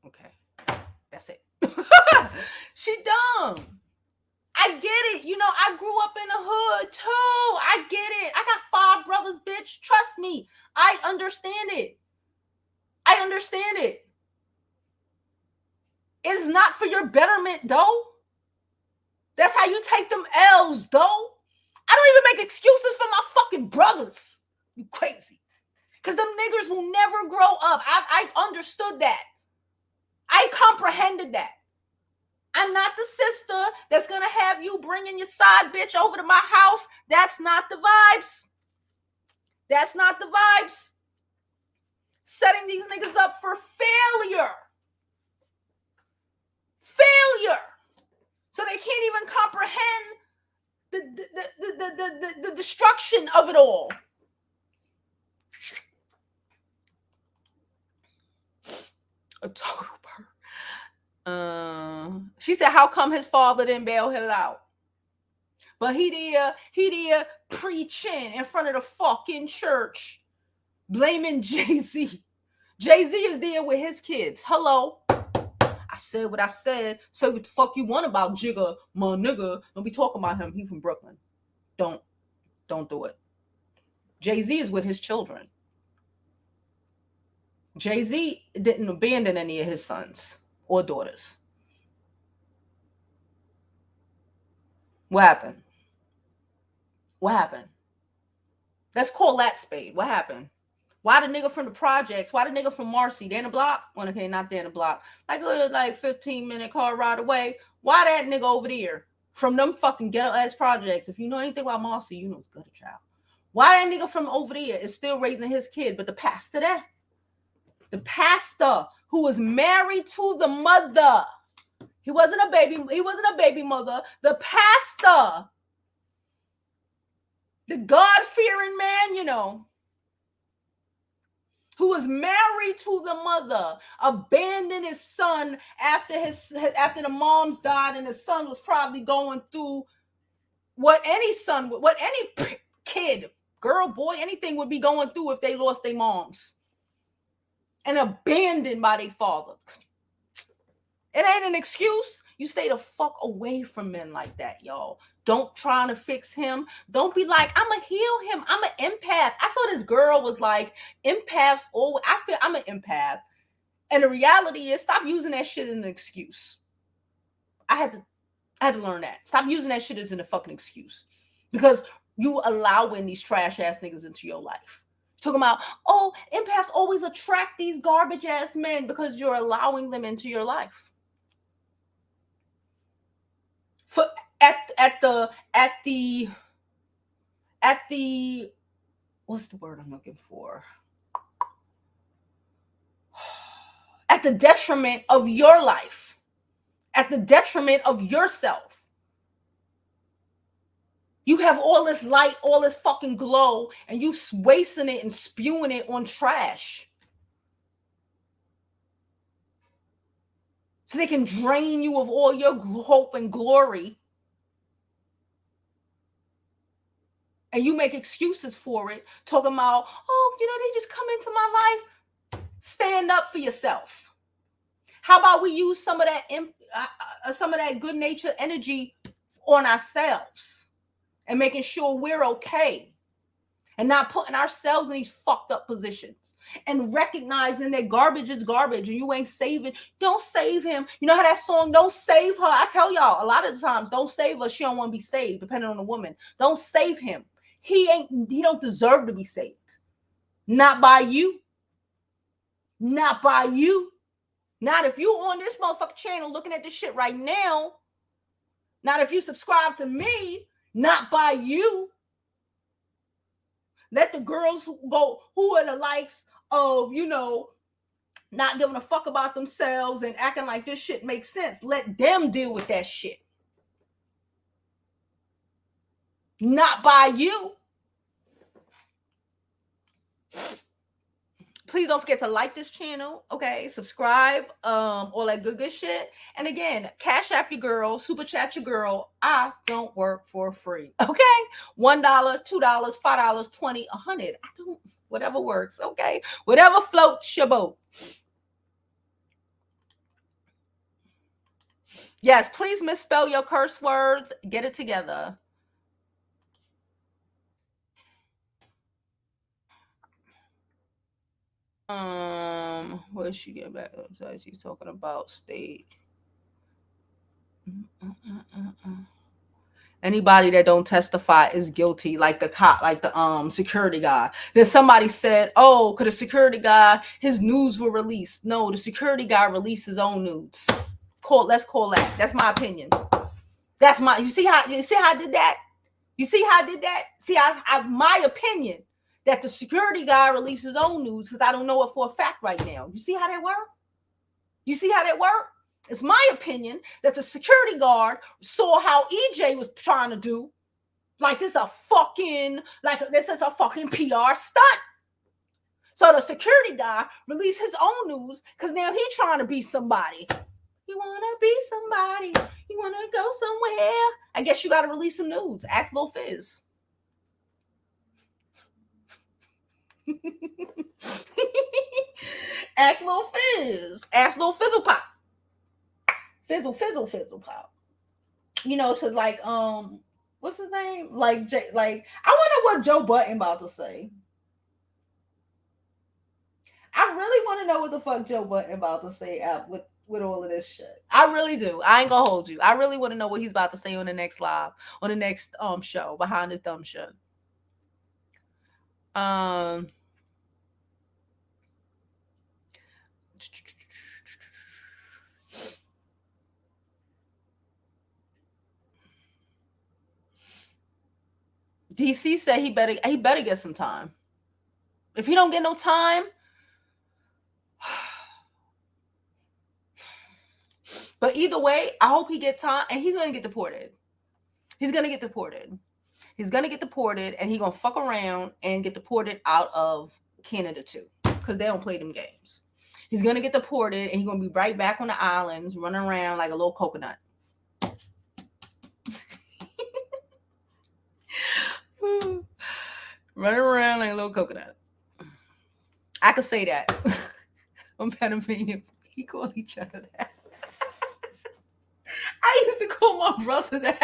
Okay. That's it. She dumb. I get it. You know, I grew up in the hood too. I get it. I got 5 brothers, bitch. Trust me. I understand it. I understand it. It's not for your betterment, though. That's how you take them L's, though. I don't even make excuses for my fucking brothers. You crazy. Because them niggers will never grow up. I understood that. I comprehended that. I'm not the sister that's going to have you bringing your side bitch over to my house. That's not the vibes. That's not the vibes. Setting these niggas up for failure. Failure. So they can't even comprehend the destruction of it all. A total bird. She said, how come his father didn't bail him out? But he there preaching in front of the fucking church, blaming Jay-Z. Jay-Z is there with his kids. Hello. I said what I said. Say what the fuck you want about Jigga, my nigga. Don't be talking about him. He from Brooklyn. Don't do it. Jay-Z is with his children. Jay-Z didn't abandon any of his sons or daughters. What happened? What happened? Let's call that spade. What happened? Why the nigga from the projects? Why the nigga from Marcy? They in the block? Well, okay, not they in the block. Like a little 15-minute car ride away. Why that nigga over there from them fucking ghetto ass projects? If you know anything about Marcy, you know it's good, child. Why that nigga from over there is still raising his kid, but the pastor there? The pastor who was married to the mother. He wasn't a baby mother. The pastor. The God-fearing man, you know, who was married to the mother, abandoned his son after the moms died, and his son was probably going through what any kid, girl, boy, anything would be going through if they lost their moms. And abandoned by their father. It ain't an excuse. You stay the fuck away from men like that, y'all. Don't try to fix him. Don't be like, I'm going to heal him. I'm an empath. I saw this girl was like, empaths. Oh, I feel I'm an empath. And the reality is, stop using that shit as an excuse. I had to learn that. Stop using that shit as a fucking excuse. Because you allowing these trash ass niggas into your life. Talking about, oh, empaths always attract these garbage ass men because you're allowing them into your life. For at the what's the word I'm looking for? At the detriment of your life. At the detriment of yourself. You have all this light, all this fucking glow, and you wasting it and spewing it on trash. so they can drain you of all your hope and glory. And you make excuses for it, talking about, oh, they just come into my life. Stand up for yourself. How about we use some of that good natured energy on ourselves and making sure we're okay and not putting ourselves in these fucked up positions and recognizing that garbage is garbage and you ain't saving. Don't save him. You know how that song, don't save her. I tell y'all a lot of the times, don't save her. She don't want to be saved, depending on the woman. Don't save him. He don't deserve to be saved. Not by you. Not by you. Not if you on this motherfucking channel looking at this shit right now. Not if you subscribe to me. Not by you. Let the girls go who are the likes of, not giving a fuck about themselves and acting like this shit makes sense. Let them deal with that shit. Not by you. Please don't forget to like this channel, okay? Subscribe, all that good shit. And again, cash app your girl, super chat your girl. I don't work for free, okay? $1, $2, $5, 20, 100. I don't, whatever works, okay? Whatever floats your boat. Yes, please misspell your curse words. Get it together. What did she get back? She's talking about state. Anybody that don't testify is guilty, like the cop, like the security guy. Then somebody said, oh, could a security guy, his nudes were released. No, the security guy released his own nudes. Let's call that. That's my opinion. You see how I did that? You see how I did that? See, my opinion that the security guy released his own nudes, because I don't know it for a fact right now. You see how that worked? You see how that worked? It's my opinion that the security guard saw how EJ was trying to do. Like this is a fucking PR stunt. So the security guy released his own news because now he's trying to be somebody. You want to be somebody. You want to go somewhere. I guess you got to release some news. Ask Lil Fizz. Ask Lil Fizz. Ask Lil Fizzle Pop. Fizzle Pop. It's because what's his name? I wonder what Joe Budden about to say. I really want to know what the fuck Joe Budden about to say with all of this shit. I really do. I ain't gonna hold you. I really want to know what he's about to say on the next live, on the next show behind this dumb shit. DC said he better get some time. If he don't get no time, but either way, I hope he get time, and he's gonna get deported. He's gonna get deported. He's gonna get deported, and he's gonna fuck around and get deported out of Canada too, because they don't play them games. He's gonna get deported, and he's gonna be right back on the islands, running around like a little coconut. Running around like a little coconut. I could say that. On Pennsylvania, we call each other that. I used to call my brother that.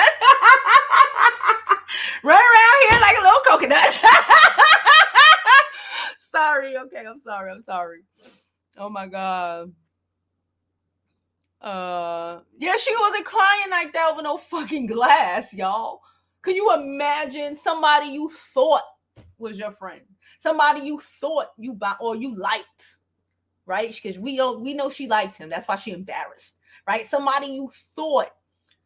Run around here like a little coconut. Sorry. Okay, I'm sorry. Oh my God. Yeah, she wasn't crying like that with no fucking glass, y'all. Could you imagine somebody you thought was your friend, somebody you thought you liked, right? Because we know she liked him. That's why she embarrassed, right? Somebody you thought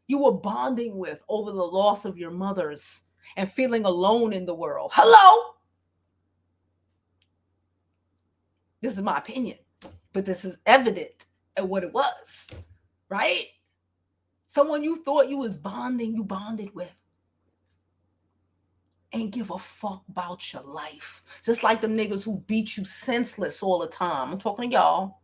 you were bonding with over the loss of your mothers and feeling alone in the world. Hello. This is my opinion, but this is evident at what it was, right? Someone you thought you bonded with. Ain't give a fuck about your life. Just like them niggas who beat you senseless all the time. I'm talking to y'all.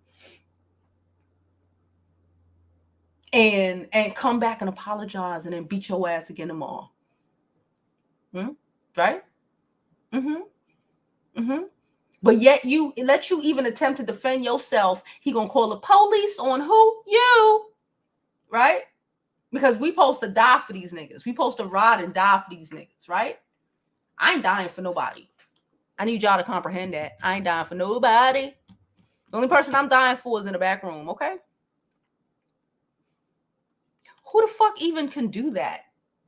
and come back and apologize and then beat your ass again tomorrow. Right? But yet you let you even attempt to defend yourself. He gonna call the police on who? You. Right? Because we supposed to die for these niggas. We supposed to ride and die for these niggas, right? I ain't dying for nobody. I need y'all to comprehend that. I ain't dying for nobody. The only person I'm dying for is in the back room, okay? Who the fuck even can do that?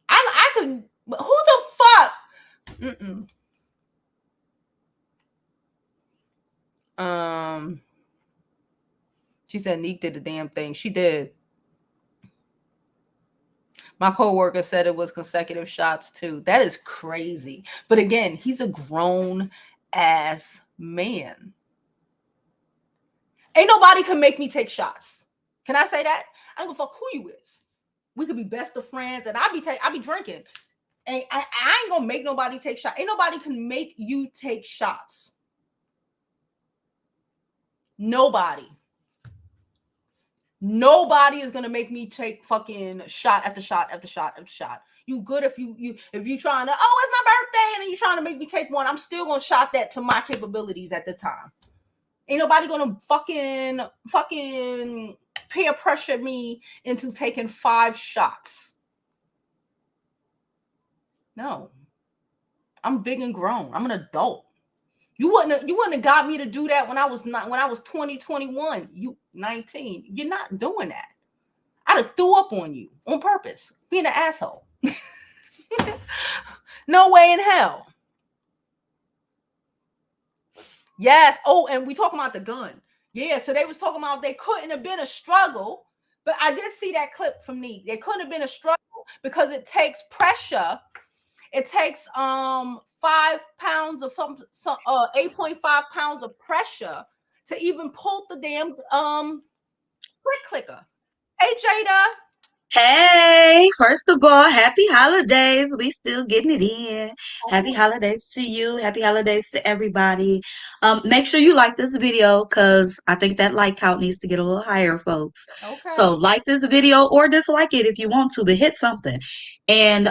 I could. Who the fuck? She said Nique did the damn thing. She did. My coworker said it was consecutive shots too. That is crazy. But again, he's a grown ass man. Ain't nobody can make me take shots. Can I say that? I don't give a fuck who you is. We could be best of friends, and I be drinking, and I ain't gonna make nobody take shots. Ain't nobody can make you take shots. Nobody is gonna make me take fucking shot after shot after shot after shot. You good if you trying to, oh, it's my birthday, and then you trying to make me take one. I'm still gonna shot that to my capabilities at the time. Ain't nobody gonna fucking peer pressure me into taking 5 shots. No. I'm big and grown. I'm an adult. You wouldn't have got me to do that when I was 20, 21. You 19. You're not doing that. I'd have threw up on you on purpose, being an asshole. No way in hell. Yes. Oh, and we talking about the gun. Yeah, so they was talking about they couldn't have been a struggle, but I did see that clip from Nique. They couldn't have been a struggle because it takes pressure. It takes 5 pounds of 8.5 pounds of pressure to even pull the damn clicker. Hey Jada. Hey, first of all, happy holidays. We still getting it in. Happy holidays to you. Happy holidays to everybody. Make sure you like this video because I think that like count needs to get a little higher, folks. Okay. So like this video or dislike it if you want to, but hit something. And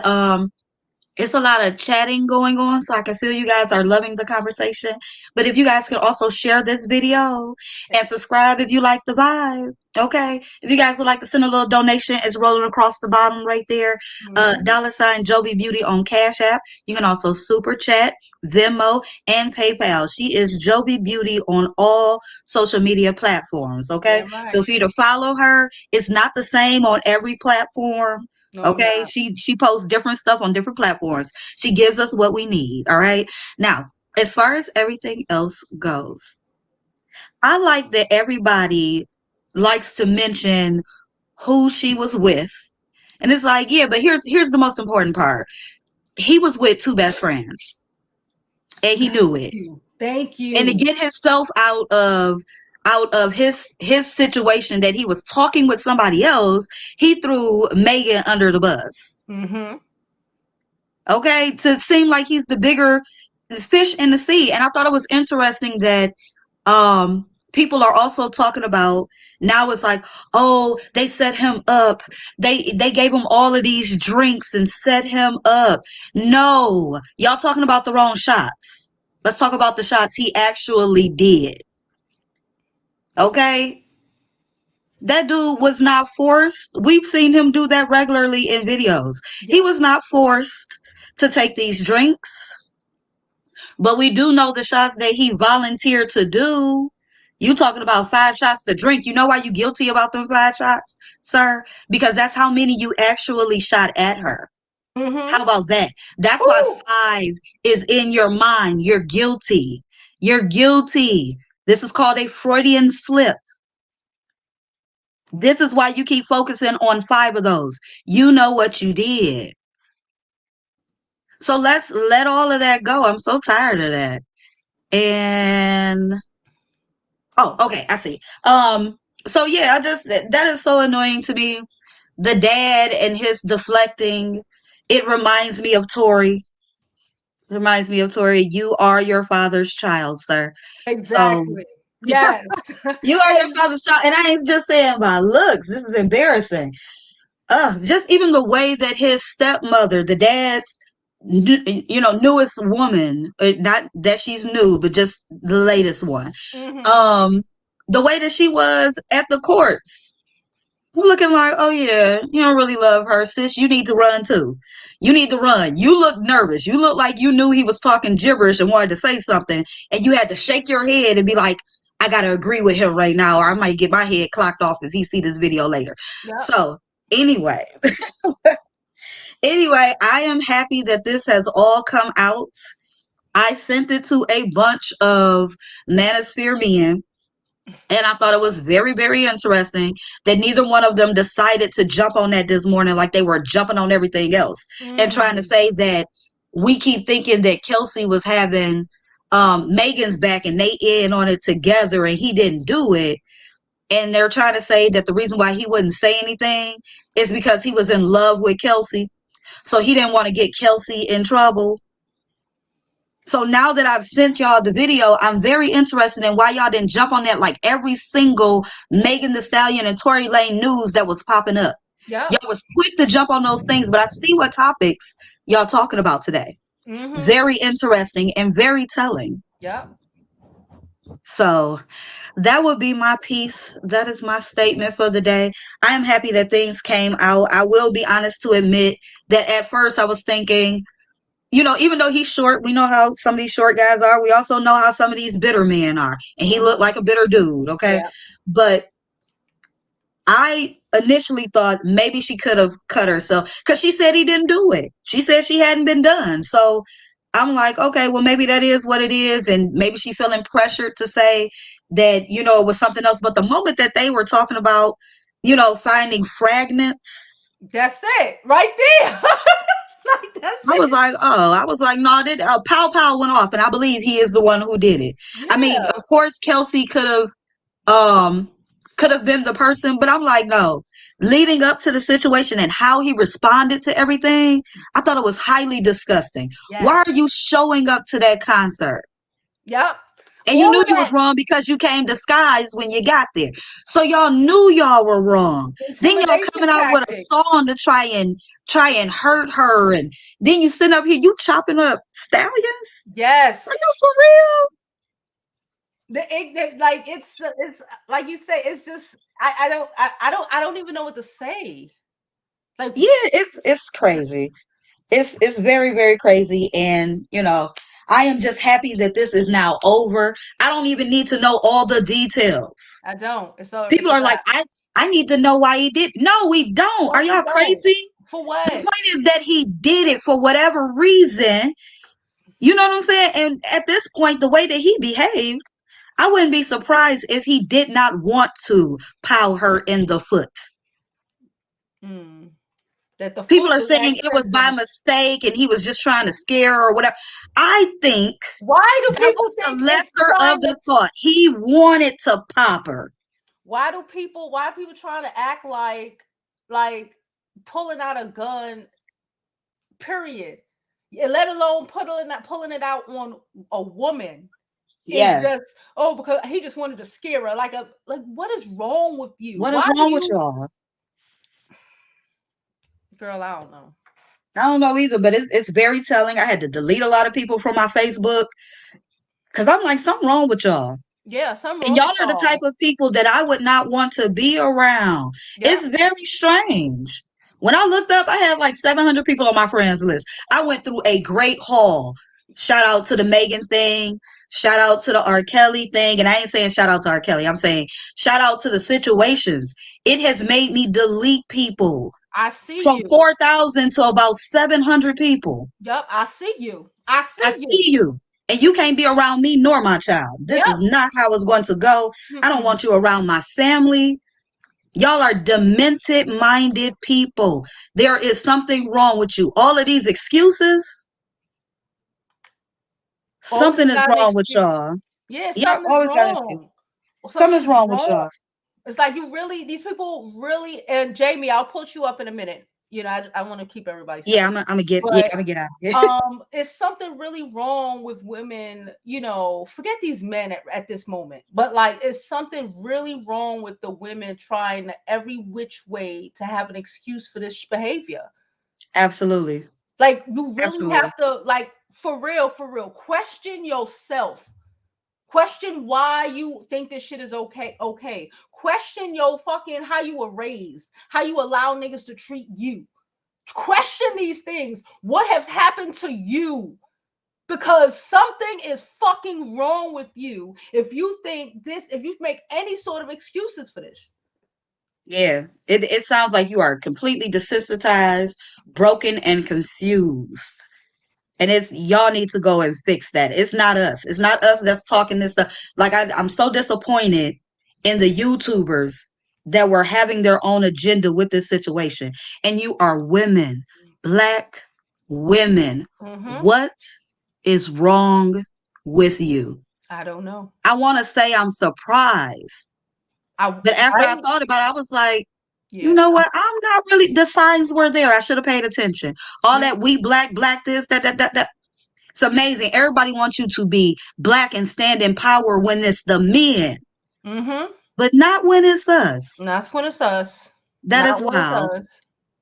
it's a lot of chatting going on, so I can feel you guys are loving the conversation. But if you guys can also share this video and subscribe if you like the vibe, okay? If you guys would like to send a little donation, it's rolling across the bottom right there. $sign Jovi Beauty on Cash App. You can also Super Chat, Venmo, and PayPal. She is Jovi Beauty on all social media platforms, okay? Yeah, right. Feel free to follow her. It's not the same on every platform. Okay, she posts different stuff on different platforms. She gives us what we need. All right. Now, as far as everything else goes, I like that everybody likes to mention who she was with. And it's like, yeah, but here's the most important part. He was with 2 best friends. And he knew it. Thank you. And to get himself out of his situation that he was talking with somebody else, he threw Megan under the bus. Okay, to seem like he's the bigger fish in the sea. And I thought it was interesting that people are also talking about now. It's like, oh, they set him up. They gave him all of these drinks and set him up. No, y'all talking about the wrong shots. Let's talk about the shots he actually did. Okay. That dude was not forced. We've seen him do that regularly in videos. He was not forced to take these drinks. But we do know the shots that he volunteered to do. You talking about 5 shots to drink. You know why you guilty about them 5 shots, sir? Because that's how many you actually shot at her. How about that? That's why 5 is in your mind. You're guilty. You're guilty. This is called a Freudian slip. This is why you keep focusing on 5 of those. You know what you did. So let's let all of that go. I'm so tired of that. And oh, okay, I see. So yeah, that is so annoying to me. The dad and his deflecting, it reminds me of Tori. It reminds me of Tori. You are your father's child, sir. Exactly. Yes. You are your And father's child. And I ain't just saying by looks. This is embarrassing. Just even the way that his stepmother, the dad's, newest woman, not that she's new, but just the latest one. mhm. Um, the way that she was at the courts. I'm looking like, oh yeah, you don't really love her, sis. You need to run too. You need to run. You look nervous. You look like you knew he was talking gibberish and wanted to say something, and you had to shake your head and be like, I gotta agree with him right now, or I might get my head clocked off if he see this video later. Yep. So anyway, I am happy that this has all come out. I sent it to a bunch of manosphere men. And I thought it was very, very interesting that neither one of them decided to jump on that this morning like they were jumping on everything else and trying to Mm. say that we keep thinking that Kelsey was having Megan's back and they in on it together and he didn't do it. And they're trying to say that the reason why he wouldn't say anything is because he was in love with Kelsey. So he didn't want to get Kelsey in trouble. So now that I've sent y'all the video, I'm very interested in why y'all didn't jump on that like every single Megan Thee Stallion and Tory Lanez news that was popping up. Yep. Y'all was quick to jump on those things, but I see what topics y'all talking about today. Mhm. Very interesting and very telling. Yep. So that would be my piece. That is my statement for the day. I am happy that things came out. I will be honest to admit that at first I was thinking, even though he's short, we know how some of these short guys are. We also know how some of these bitter men are. And he looked Mhm. like a bitter dude, okay? Yeah. But I initially thought maybe she could have cut herself because she said he didn't do it. She said she hadn't been done. So I'm like, okay, well, maybe that is what it is. And maybe she feeling pressured to say that, it was something else. But the moment that they were talking about, finding fragments, That's it. Right there. Like that's it. I was like, no, pow pow went off, and I believe he is the one who did it. I mean, Yeah. of course, Kelsey um could have been the person, but I'm like, no. Leading up to the situation and how he responded to everything, I thought it was highly disgusting. Why Yes. are you showing up to that concert? Yep. And you All knew of you that was wrong because you came disguised when you got there. So y'all knew y'all were wrong. Then y'all intimidation coming out with a tactics. song to try and hurt her, and then you sitting up here, you chopping up stallions? Are Yes. you for real? Like it's like you say, it's just I don't even know what to say. Like Yeah, it's crazy. It's very, very crazy. And I am just happy that this is now over. I don't even need to know all the details. I don't. It's People a are like, wrap. I need to know why he did. No, we don't. No, Are we y'all don't. crazy? For The what? point is that he did it for whatever reason. You know what I'm saying? And at this point, the way that he behaved, I wouldn't be surprised if he did not want to pow her in the foot. Mm. That the People foot are was saying it was by accident. mistake and he was just trying to scare her or whatever. I think Why do that people was the think it's lesser of trying to? the thought. He wanted to pop her. Why are people trying to act like pulling out a gun? Period. Yeah, let alone pulling it out on a woman. Is Yes. just because he just wanted to scare her. Like what is wrong with you? What is Why do wrong with you, y'all? girl? I don't know. I don't know either, but it's very telling. I had to delete a lot of people from my Facebook because I'm like, something wrong with y'all. Yeah, something And wrong y'all with are the type y'all. of people that I would not want to be around. Yeah. It's very strange. When I looked up, I had like 700 people on my friends list. I went through a great haul. Shout out to the Megan thing. Shout out to the R. Kelly thing. And I ain't saying shout out to R. Kelly. I'm saying shout out to the situations. It has made me delete people I see from you. 4,000 to about 700 people. Yep, I see you. I I see you. see you. And you can't be around me nor my child. This Yep. is not how it's going to go. I don't Mm-mm. want you around my family. Y'all are demented minded people. There is something wrong with you. All of these excuses, something Always is got an wrong with excuse. y'all. Yeah, Y'all something is always got an excuse. wrong. Something's Something's wrong with wrong. y'all. It's like these people really, and Jamie, I'll put you up in a minute. You know, I want to keep everybody safe. Yeah, I'm gonna get But, out of here. it's something really wrong with women, you know, forget these men at this moment, but like it's something really wrong with the women trying every which way to have an excuse for this behavior. Absolutely. Like you really Absolutely. have to, like, for real, question yourself. Question why you think this shit is okay. Question your fucking how you were raised, how you allow niggas to treat you. Question these things. What has happened to you? Because something is fucking wrong with you if you think this, if you make any sort of excuses for this. Yeah, it sounds like you are completely desensitized, broken, and confused. And it's y'all need to go and fix that. It's not us. It's not us that's talking this stuff. Like I'm so disappointed in the YouTubers that were having their own agenda with this situation. And you are women, Black women. What is wrong with you? I don't know. I want to say I'm surprised. But after I thought about it, I was like, you know what? I'm not really, the signs were there. I should have paid attention. All that we black this, that. It's amazing. Everybody wants you to be Black and stand in power when it's the men. But not when it's us. Not when it's us. That is wild.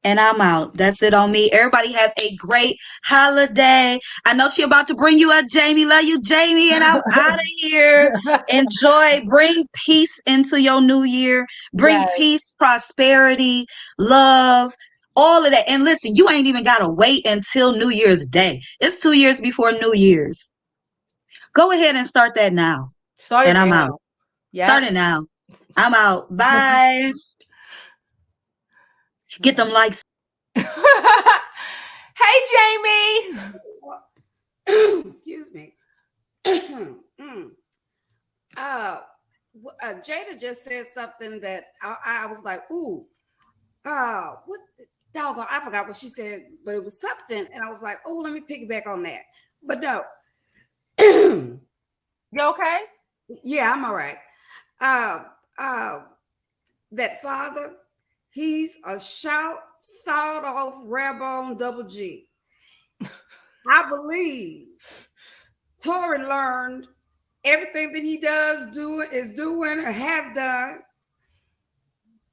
And I'm out. That's it on me. Everybody have a great holiday. I know she about to bring you up, Jamie. Love you, Jamie. And I'm out of here. Enjoy. Bring peace into your new year. Bring peace, prosperity, love, all of that. And listen, you ain't even got to wait until New Year's Day. It's 2 years before New Year's. Go ahead and start that now. And I'm out. Start it now. I'm out. Bye. Get them likes. Hey, Jamie. Excuse me. Jada just said something that I was like, ooh, what? Doggone, I forgot what she said, but it was something, and I was like, oh, let me piggyback on that. But no. You okay? Yeah, I'm all right. That father, he's a sawed off Rabone double G. I believe Tory learned everything that he has done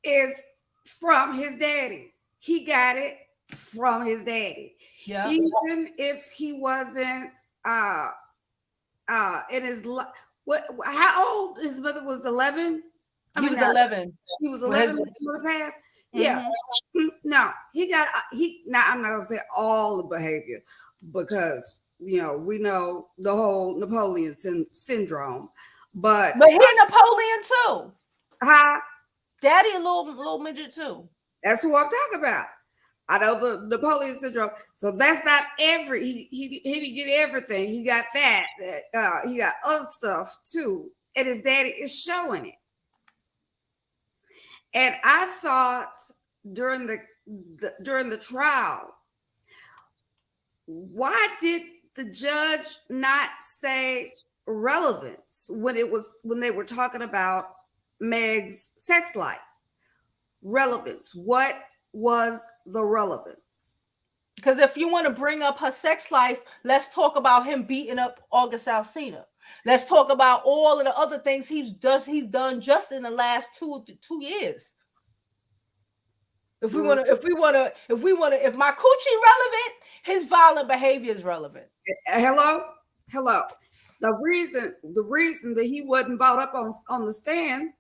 is from his daddy. He got it from his daddy. Yeah. Even if he wasn't in his how old his mother was 11? He was 11. He was 11 when he passed. Yeah. No, now I'm not gonna say all the behavior because we know the whole Napoleon syndrome, but he Napoleon too. Huh? Daddy a little midget too. That's who I'm talking about. I know the Napoleon syndrome. So that's not he didn't get everything. He got that. He got other stuff too, and his daddy is showing it. And I thought during the trial, why did the judge not say relevance when they were talking about Meg's sex life? Relevance. What was the relevance? Because if you want to bring up her sex life, let's talk about him beating up August Alsina. Let's talk about all of the other things he's done just in the last 2 years. If my coochie relevant, his violent behavior is relevant. Hello. The reason that he wasn't brought up on the stand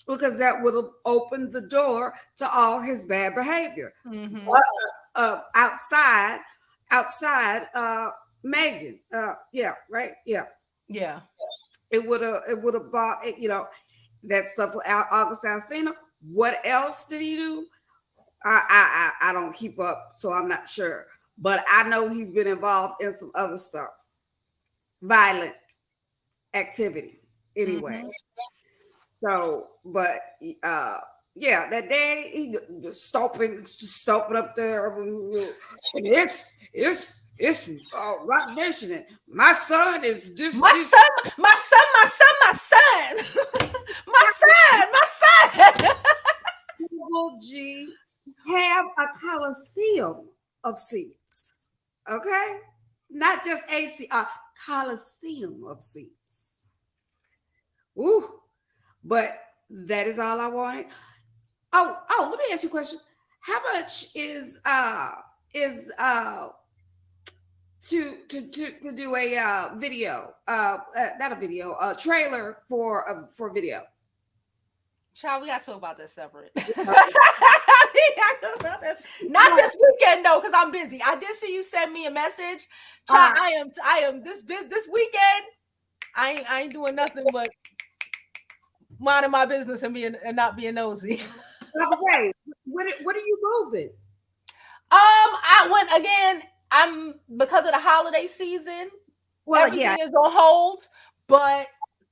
because that would have opened the door to all his bad behavior. Outside Megan. Yeah. It would have bought that stuff with August Alsina. What else did he do? I don't keep up, so I'm not sure. But I know he's been involved in some other stuff. Violent activity. Anyway. So, but yeah, that daddy, he just stomping up there. And it's Rock Nation. And my son is this. My son. My son. Double G. have a coliseum of seats. Okay? Not just a seat, a coliseum of seats. Ooh, but that is all I wanted. Oh, let me ask you a question. How much is to do a video, not a video, a trailer for video? Child, we got to talk about that separate. Not this weekend though, because I'm busy. I did see you send me a message. Child, I am this weekend. I ain't doing nothing but minding my business and not being nosy. Okay, what are you moving? I went again. I'm because of the holiday season. Well, everything is on hold, but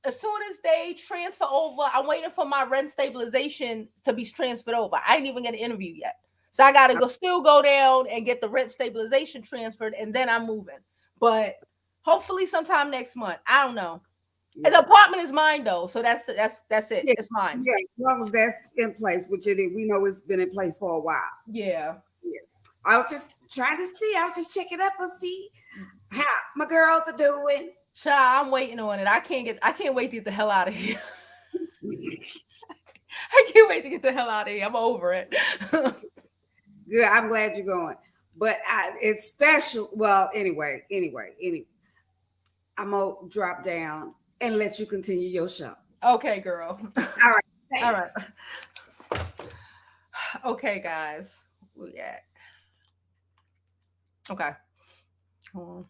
as soon as they transfer over, I'm waiting for my rent stabilization to be transferred over. I ain't even get an interview yet. So I gotta still go down and get the rent stabilization transferred, and then I'm moving. But hopefully sometime next month. I don't know. Yeah. The apartment is mine though, so that's it. Yeah. It's mine. Yeah, as long as that's in place, which we know it's been in place for a while. Yeah. I was just trying to see. I was just checking up and see how my girls are doing. Child, I'm waiting on it. I can't wait to get the hell out of here. I can't wait to get the hell out of here. I'm over it. Good. I'm glad you're going. But it's special. Well, anyway, I'm gonna drop down and let you continue your show. Okay, girl. All right. Thanks. All right. Okay, guys. Yeah. Okay. All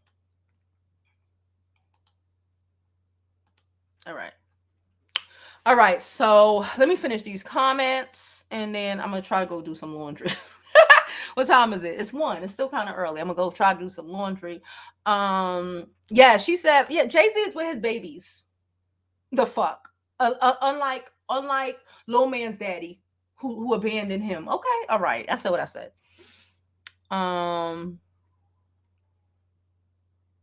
right. So let me finish these comments and then I'm gonna try to go do some laundry. What time is it? It's 1. It's still kind of early. I'm gonna go try to do some laundry. Yeah, she said, yeah, Jay-Z is with his babies. The fuck. Unlike Lil Man's daddy who abandoned him. Okay, all right. I said what I said.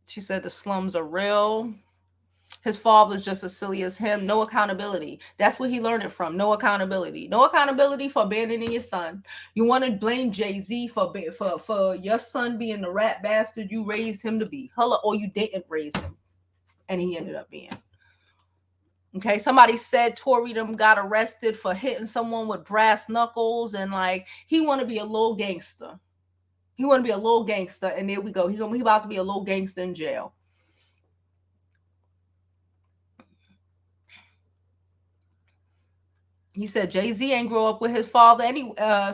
She said the slums are real. His father's just as silly as him. No accountability. That's where he learned it from. No accountability. No accountability for abandoning your son. You want to blame Jay-Z for your son being the rat bastard you raised him to be. Hello, or you didn't raise him. And he ended up being. Okay, somebody said Tory them got arrested for hitting someone with brass knuckles and like he want to be a little gangster. He want to be a little gangster, and there we go. He about to be a little gangster in jail. He said Jay-Z ain't grow up with his father,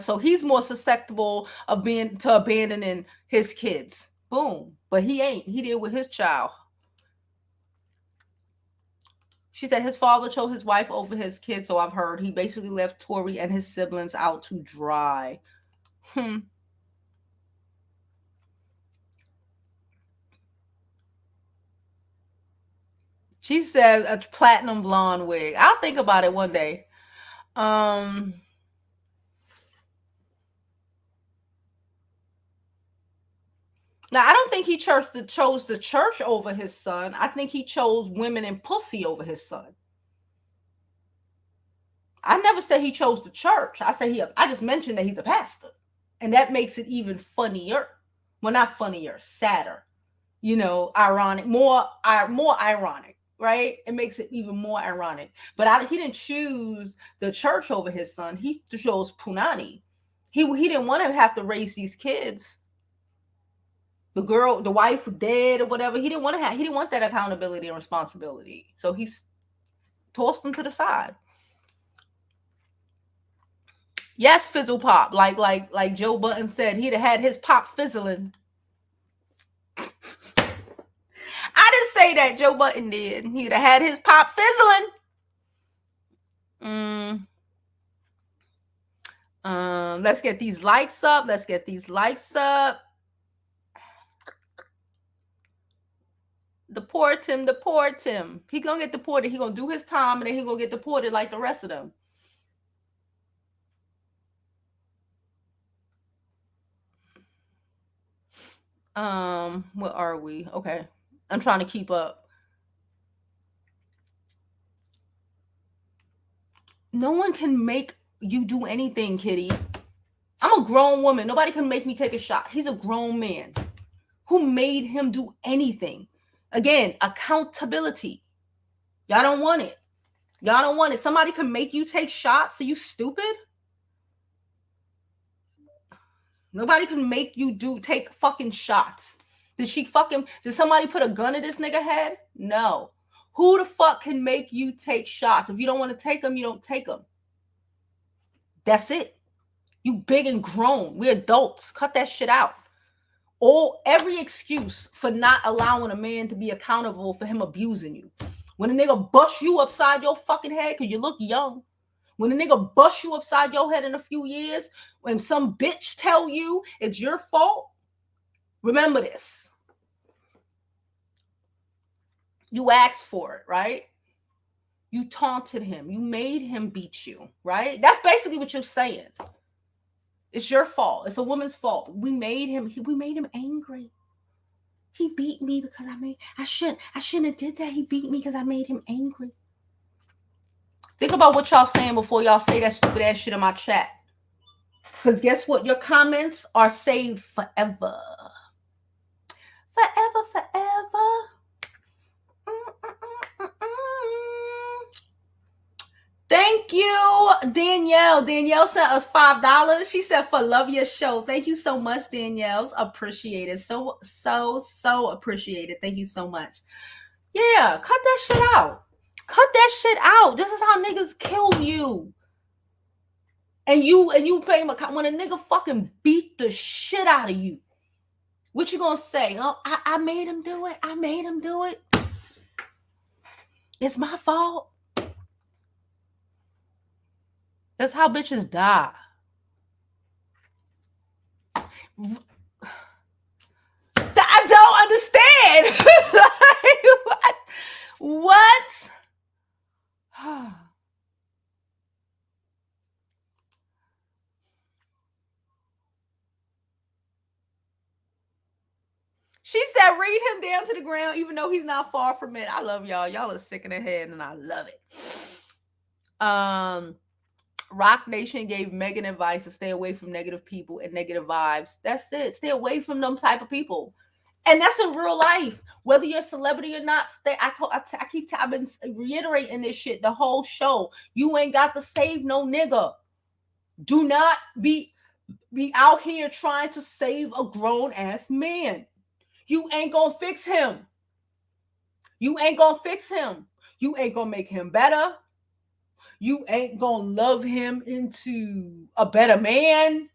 so he's more susceptible of abandoning his kids. Boom, but he ain't. He did with his child. She said his father chose his wife over his kids, so I've heard. He basically left Tory and his siblings out to dry. She said a platinum blonde wig. I'll think about it one day. Now, I don't think he chose the church over his son. I think he chose women and pussy over his son. I never said he chose the church. I just mentioned that he's a pastor. And that makes it even funnier. Well, not funnier, sadder. You know, ironic, more ironic, right? It makes it even more ironic. But he didn't choose the church over his son. He chose Punani. He didn't want to have to raise these kids. The wife dead or whatever. He didn't want that accountability and responsibility. So he's tossed them to the side. Yes, fizzle pop. Like Joe Budden said, he'd have had his pop fizzling. I didn't say that. Joe Budden did. He'd have had his pop fizzling. Let's get these likes up. Deport him. He gonna get deported. He gonna do his time and then he gonna get deported like the rest of them. What are we? Okay. I'm trying to keep up. No one can make you do anything, Kitty. I'm a grown woman. Nobody can make me take a shot. He's a grown man. Who made him do anything? Again, accountability. Y'all don't want it. Y'all don't want it. Somebody can make you take shots. Are you stupid? Nobody can make you take fucking shots. Did somebody put a gun in this nigga head? No. Who the fuck can make you take shots? If you don't want to take them, you don't take them. That's it. You big and grown. We're adults. Cut that shit out. Every excuse for not allowing a man to be accountable for him abusing you. When a nigga bust you upside your fucking head because you look young. When a nigga bust you upside your head in a few years, when some bitch tell you it's your fault, remember this. You asked for it, right? You taunted him. You made him beat you, right? That's basically what you're saying. It's your fault. It's a woman's fault. We made him angry. He beat me because I shouldn't have did that. He beat me because I made him angry. Think about what y'all saying before y'all say that stupid ass shit in my chat. Because guess what? Your comments are saved forever. Forever, forever. Thank you, Danielle. Danielle sent us $5. She said, for love your show. Thank you so much, Danielle. Appreciate it. So appreciate it. Thank you so much. Yeah, cut that shit out. Cut that shit out. This is how niggas kill you. And you pay him when a nigga fucking beat the shit out of you. What you gonna say? Oh, I made him do it. I made him do it. It's my fault. That's how bitches die. I don't understand. What? She said, read him down to the ground, even though he's not far from it. I love y'all. Y'all are sick in the head, and I love it. Rock Nation gave Megan advice to stay away from negative people and negative vibes. That's it. Stay away from them type of people. And that's in real life. Whether you're a celebrity or not, I've been reiterating this shit the whole show. You ain't got to save no nigga. Do not be out here trying to save a grown-ass man. You ain't gonna fix him. You ain't gonna fix him. You ain't gonna make him better. You ain't gonna love him into a better man.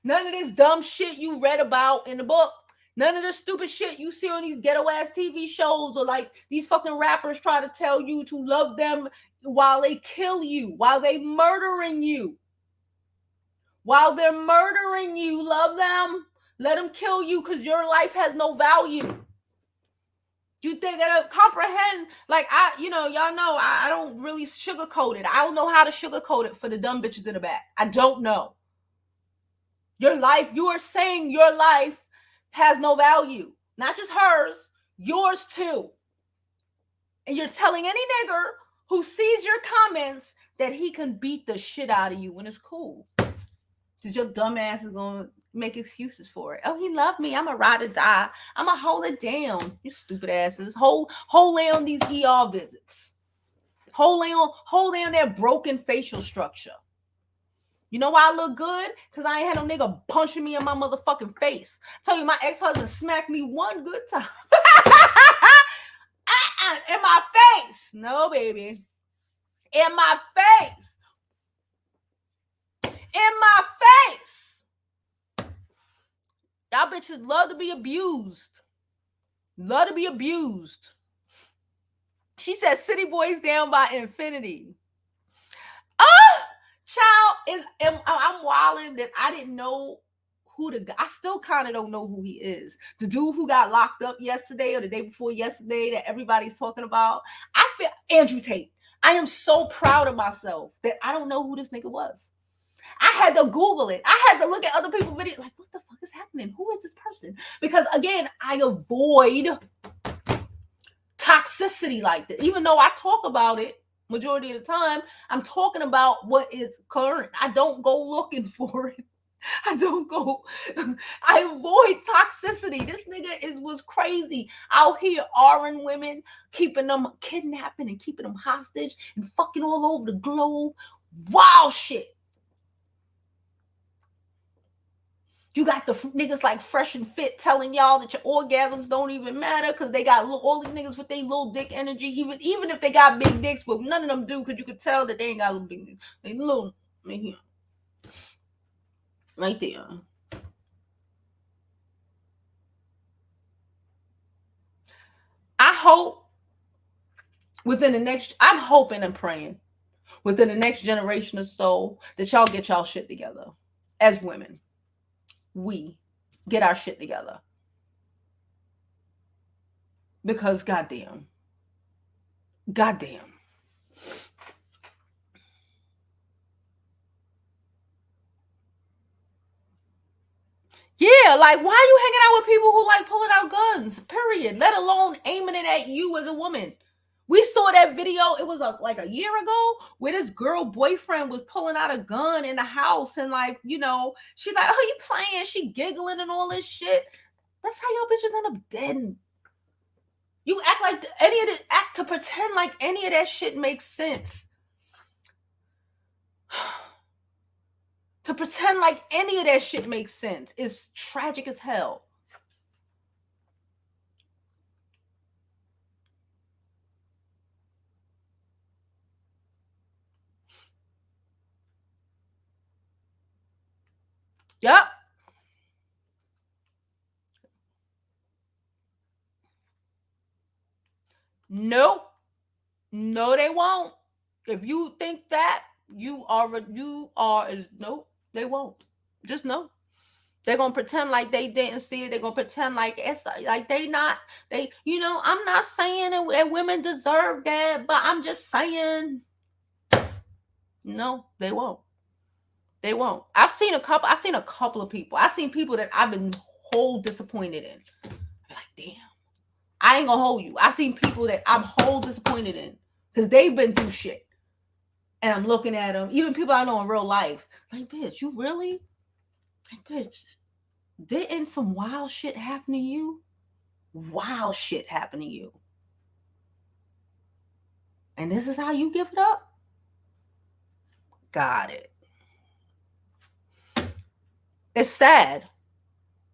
None of this dumb shit you read about in the book. None of this stupid shit you see on these ghetto ass TV shows, or like these fucking rappers try to tell you to love them while they kill you, while they murdering you. While they're murdering you, love them. Let them kill you because your life has no value. You think that comprehend, like y'all know I don't really sugarcoat it. I don't know how to sugarcoat it for the dumb bitches in the back. I don't know. Your life, you are saying your life has no value. Not just hers, yours too. And you're telling any nigger who sees your comments that he can beat the shit out of you when it's cool. Because your dumb ass is going to make excuses for it. Oh, he loved me. I'm a ride or die. I'm going to hold it down. You stupid asses. Hold down these ER visits. Hold down that broken facial structure. You know why I look good? Because I ain't had no nigga punching me in my motherfucking face. I tell you, my ex-husband smacked me one good time. In my face. No, baby. In my face. In my face. Y'all bitches love to be abused. Love to be abused. She said City Boys down by infinity. Child, I'm wilding that I didn't know who the guy. I still kind of don't know who he is. The dude who got locked up yesterday or the day before yesterday that everybody's talking about. I feel Andrew Tate. I am so proud of myself that I don't know who this nigga was. I had to Google it. I had to look at other people's videos. Like, what the fuck is happening? Who is this person? Because again, I avoid toxicity like this. Even though I talk about it majority of the time, I'm talking about what is current. I don't go looking for it. I don't go. I avoid toxicity. This nigga was crazy out here R-ing women, keeping them, kidnapping and keeping them hostage and fucking all over the globe. Wild shit. You got the niggas like Fresh and Fit telling y'all that your orgasms don't even matter because they got all these niggas with their little dick energy, even if they got big dicks, but none of them do because you could tell that they ain't got little big dicks. They little, right there. I hope within the next, I'm hoping and praying within the next generation or so that y'all get y'all shit together as women. We get our shit together. Because goddamn. Yeah, like why are you hanging out with people who like pulling out guns? Period. Let alone aiming it at you as a woman. We saw that video, it was like a year ago, where this girl boyfriend was pulling out a gun in the house and like, you know, she's like, oh, you playing? She giggling and all this shit. That's how y'all bitches end up dead. You act like any of this, act to pretend like any of that shit makes sense. To pretend like any of that shit makes sense is tragic as hell. Yep. Nope. No, they won't. If you think that, you are nope, they won't. Just no. They're gonna pretend like they didn't see it. They're gonna pretend like it's like you know, I'm not saying that women deserve that, but I'm just saying no, they won't. They won't. I've seen a couple of people. I've seen people that I've been whole disappointed in. I'm like, damn. I ain't gonna hold you. I've seen people that I'm whole disappointed in because they've been through shit. And I'm looking at them, even people I know in real life. Like, bitch, you really? Like, bitch, didn't some wild shit happen to you? Wild shit happen to you. And this is how you give it up? Got it. It's sad.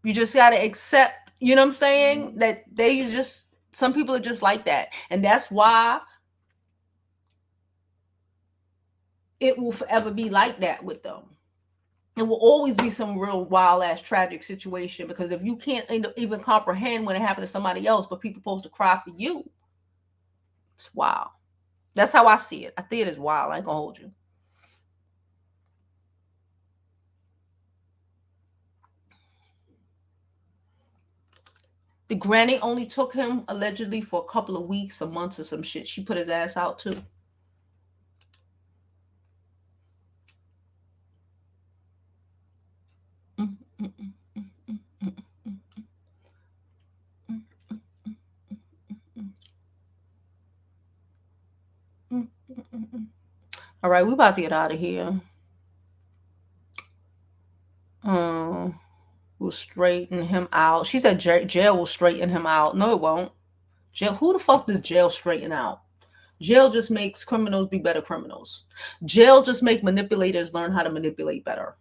You just got to accept, you know what I'm saying? That some people are just like that. And that's why it will forever be like that with them. It will always be some real wild ass tragic situation because if you can't even comprehend when it happened to somebody else, but people supposed to cry for you, it's wild. That's how I see it. I see it as wild. I ain't gonna hold you. The granny only took him allegedly for a couple of weeks or months or some shit. She put his ass out too. All right, we about to get out of here. Will straighten him out. She said jail will straighten him out. No, it won't. Jail. Who the fuck does jail straighten out? Jail just makes criminals be better criminals. Jail just make manipulators learn how to manipulate better.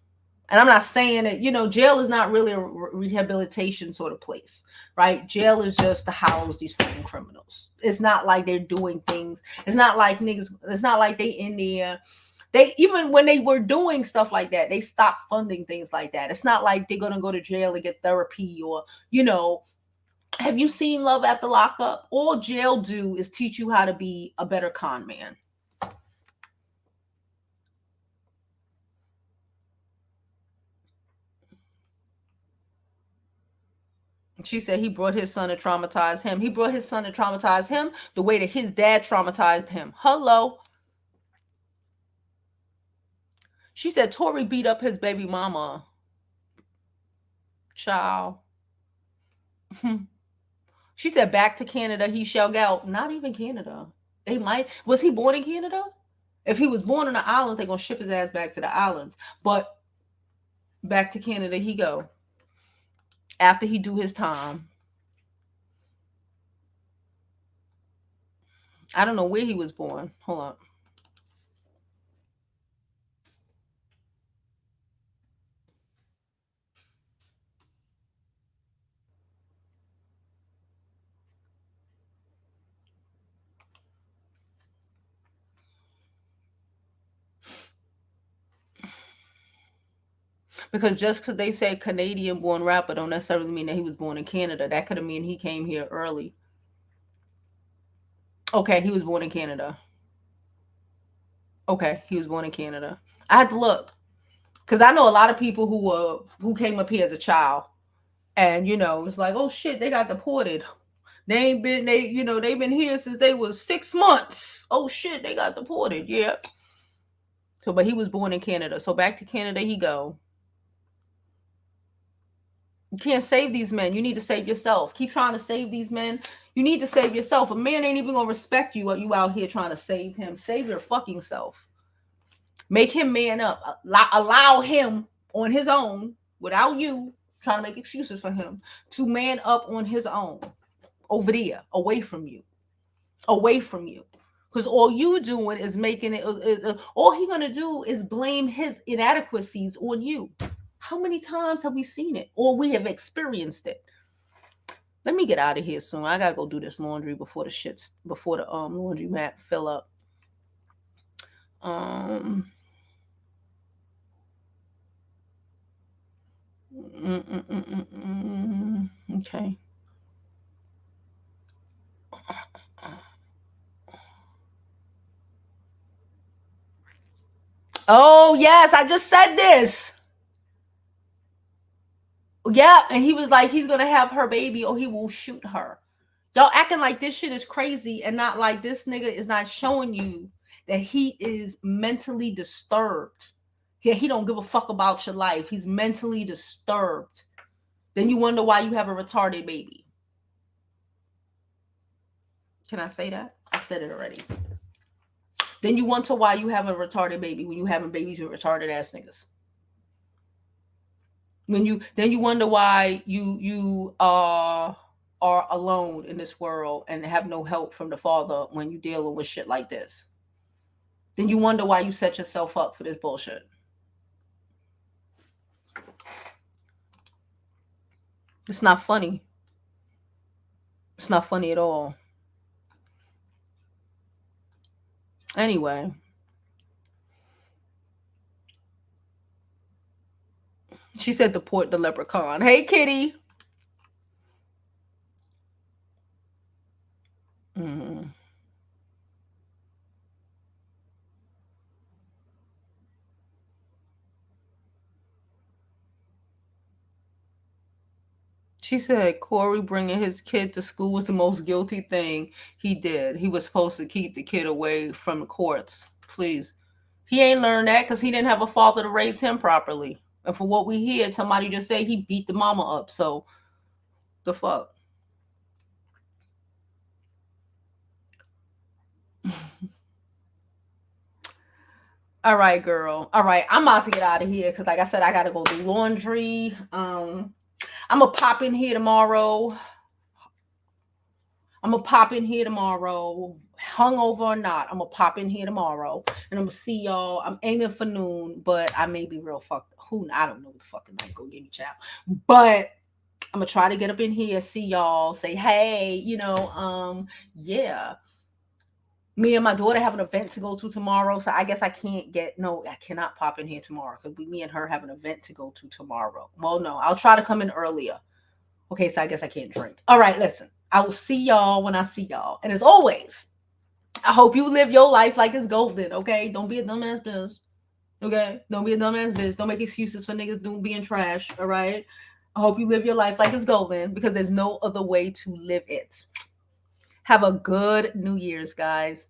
And I'm not saying that, you know, jail is not really a rehabilitation sort of place, right? Jail is just to house these fucking criminals. It's not like they're doing things. It's not like niggas, it's not like they in there. They, even when they were doing stuff like that, they stopped funding things like that. It's not like they're going to go to jail and get therapy or, you know, have you seen Love After Lockup? All jail do is teach you how to be a better con man. She said he brought his son to traumatize him. He brought his son to traumatize him the way that his dad traumatized him. Hello. She said Tory beat up his baby mama. Child. She said back to Canada he shall go. Not even Canada. They might. Was he born in Canada? If he was born on the islands, they're going to ship his ass back to the islands. But Back to Canada he go. After he do his time. I don't know where he was born. Hold on. Because just because they say Canadian born rapper don't necessarily mean that he was born in Canada. That could have mean he came here early. Okay, he was born in Canada. Okay, he was born in Canada. I had to look. Because I know a lot of people who came up here as a child. And it's like, oh shit, they got deported. They've been here since they was 6 months. Oh shit, they got deported. Yeah. So, but he was born in Canada. So back to Canada he go. You can't save these men. You need to save yourself. Keep trying to save these men. You need to save yourself. A man ain't even gonna respect you while you out here trying to save him. Save your fucking self. Make him man up. Allow him on his own, without you trying to make excuses for him, to man up on his own. Over there, away from you. Away from you. Because all you doing is making it, all he gonna do is blame his inadequacies on you. How many times have we seen it? Or we have experienced it? Let me get out of here soon. I gotta go do this laundry before the laundry mat fill up. Okay. Oh yes, I just said this. Yeah, and he was like, he's gonna have her baby or he will shoot her. Y'all acting like this shit is crazy and not like this nigga is not showing you that he is mentally disturbed. Yeah, he don't give a fuck about your life. He's mentally disturbed. Then you wonder why you have a retarded baby. Can I say that? I said it already. Then you wonder why you have a retarded baby when you having babies with retarded ass niggas. Then you wonder why you are alone in this world and have no help from the father when you dealing with shit like this. Then you wonder why you set yourself up for this bullshit. It's not funny. It's not funny at all. Anyway. She said deport the leprechaun. Hey, kitty. She said Corey bringing his kid to school was the most guilty thing he did. He was supposed to keep the kid away from the courts. Please. He ain't learned that because he didn't have a father to raise him properly. And for what we hear, somebody just say he beat the mama up. So, the fuck? All right, girl. All right, I'm about to get out of here because, like I said, I got to go do laundry. I'm going to pop in here tomorrow. Hungover or not, I'm going to pop in here tomorrow. And I'm going to see y'all. I'm aiming for noon, but I may be real fucked. I don't know what the fuck I'm going to get you, child. But I'm going to try to get up in here, see y'all, say, hey, yeah. Me and my daughter have an event to go to tomorrow, so I guess I cannot pop in here tomorrow because me and her have an event to go to tomorrow. Well, no, I'll try to come in earlier. Okay, so I guess I can't drink. All right, listen. I will see y'all when I see y'all. And as always, I hope you live your life like it's golden, okay? Don't be a dumbass bitch, okay? Don't be a dumbass bitch. Don't make excuses for niggas being trash, all right? I hope you live your life like it's golden because there's no other way to live it. Have a good New Year's, guys.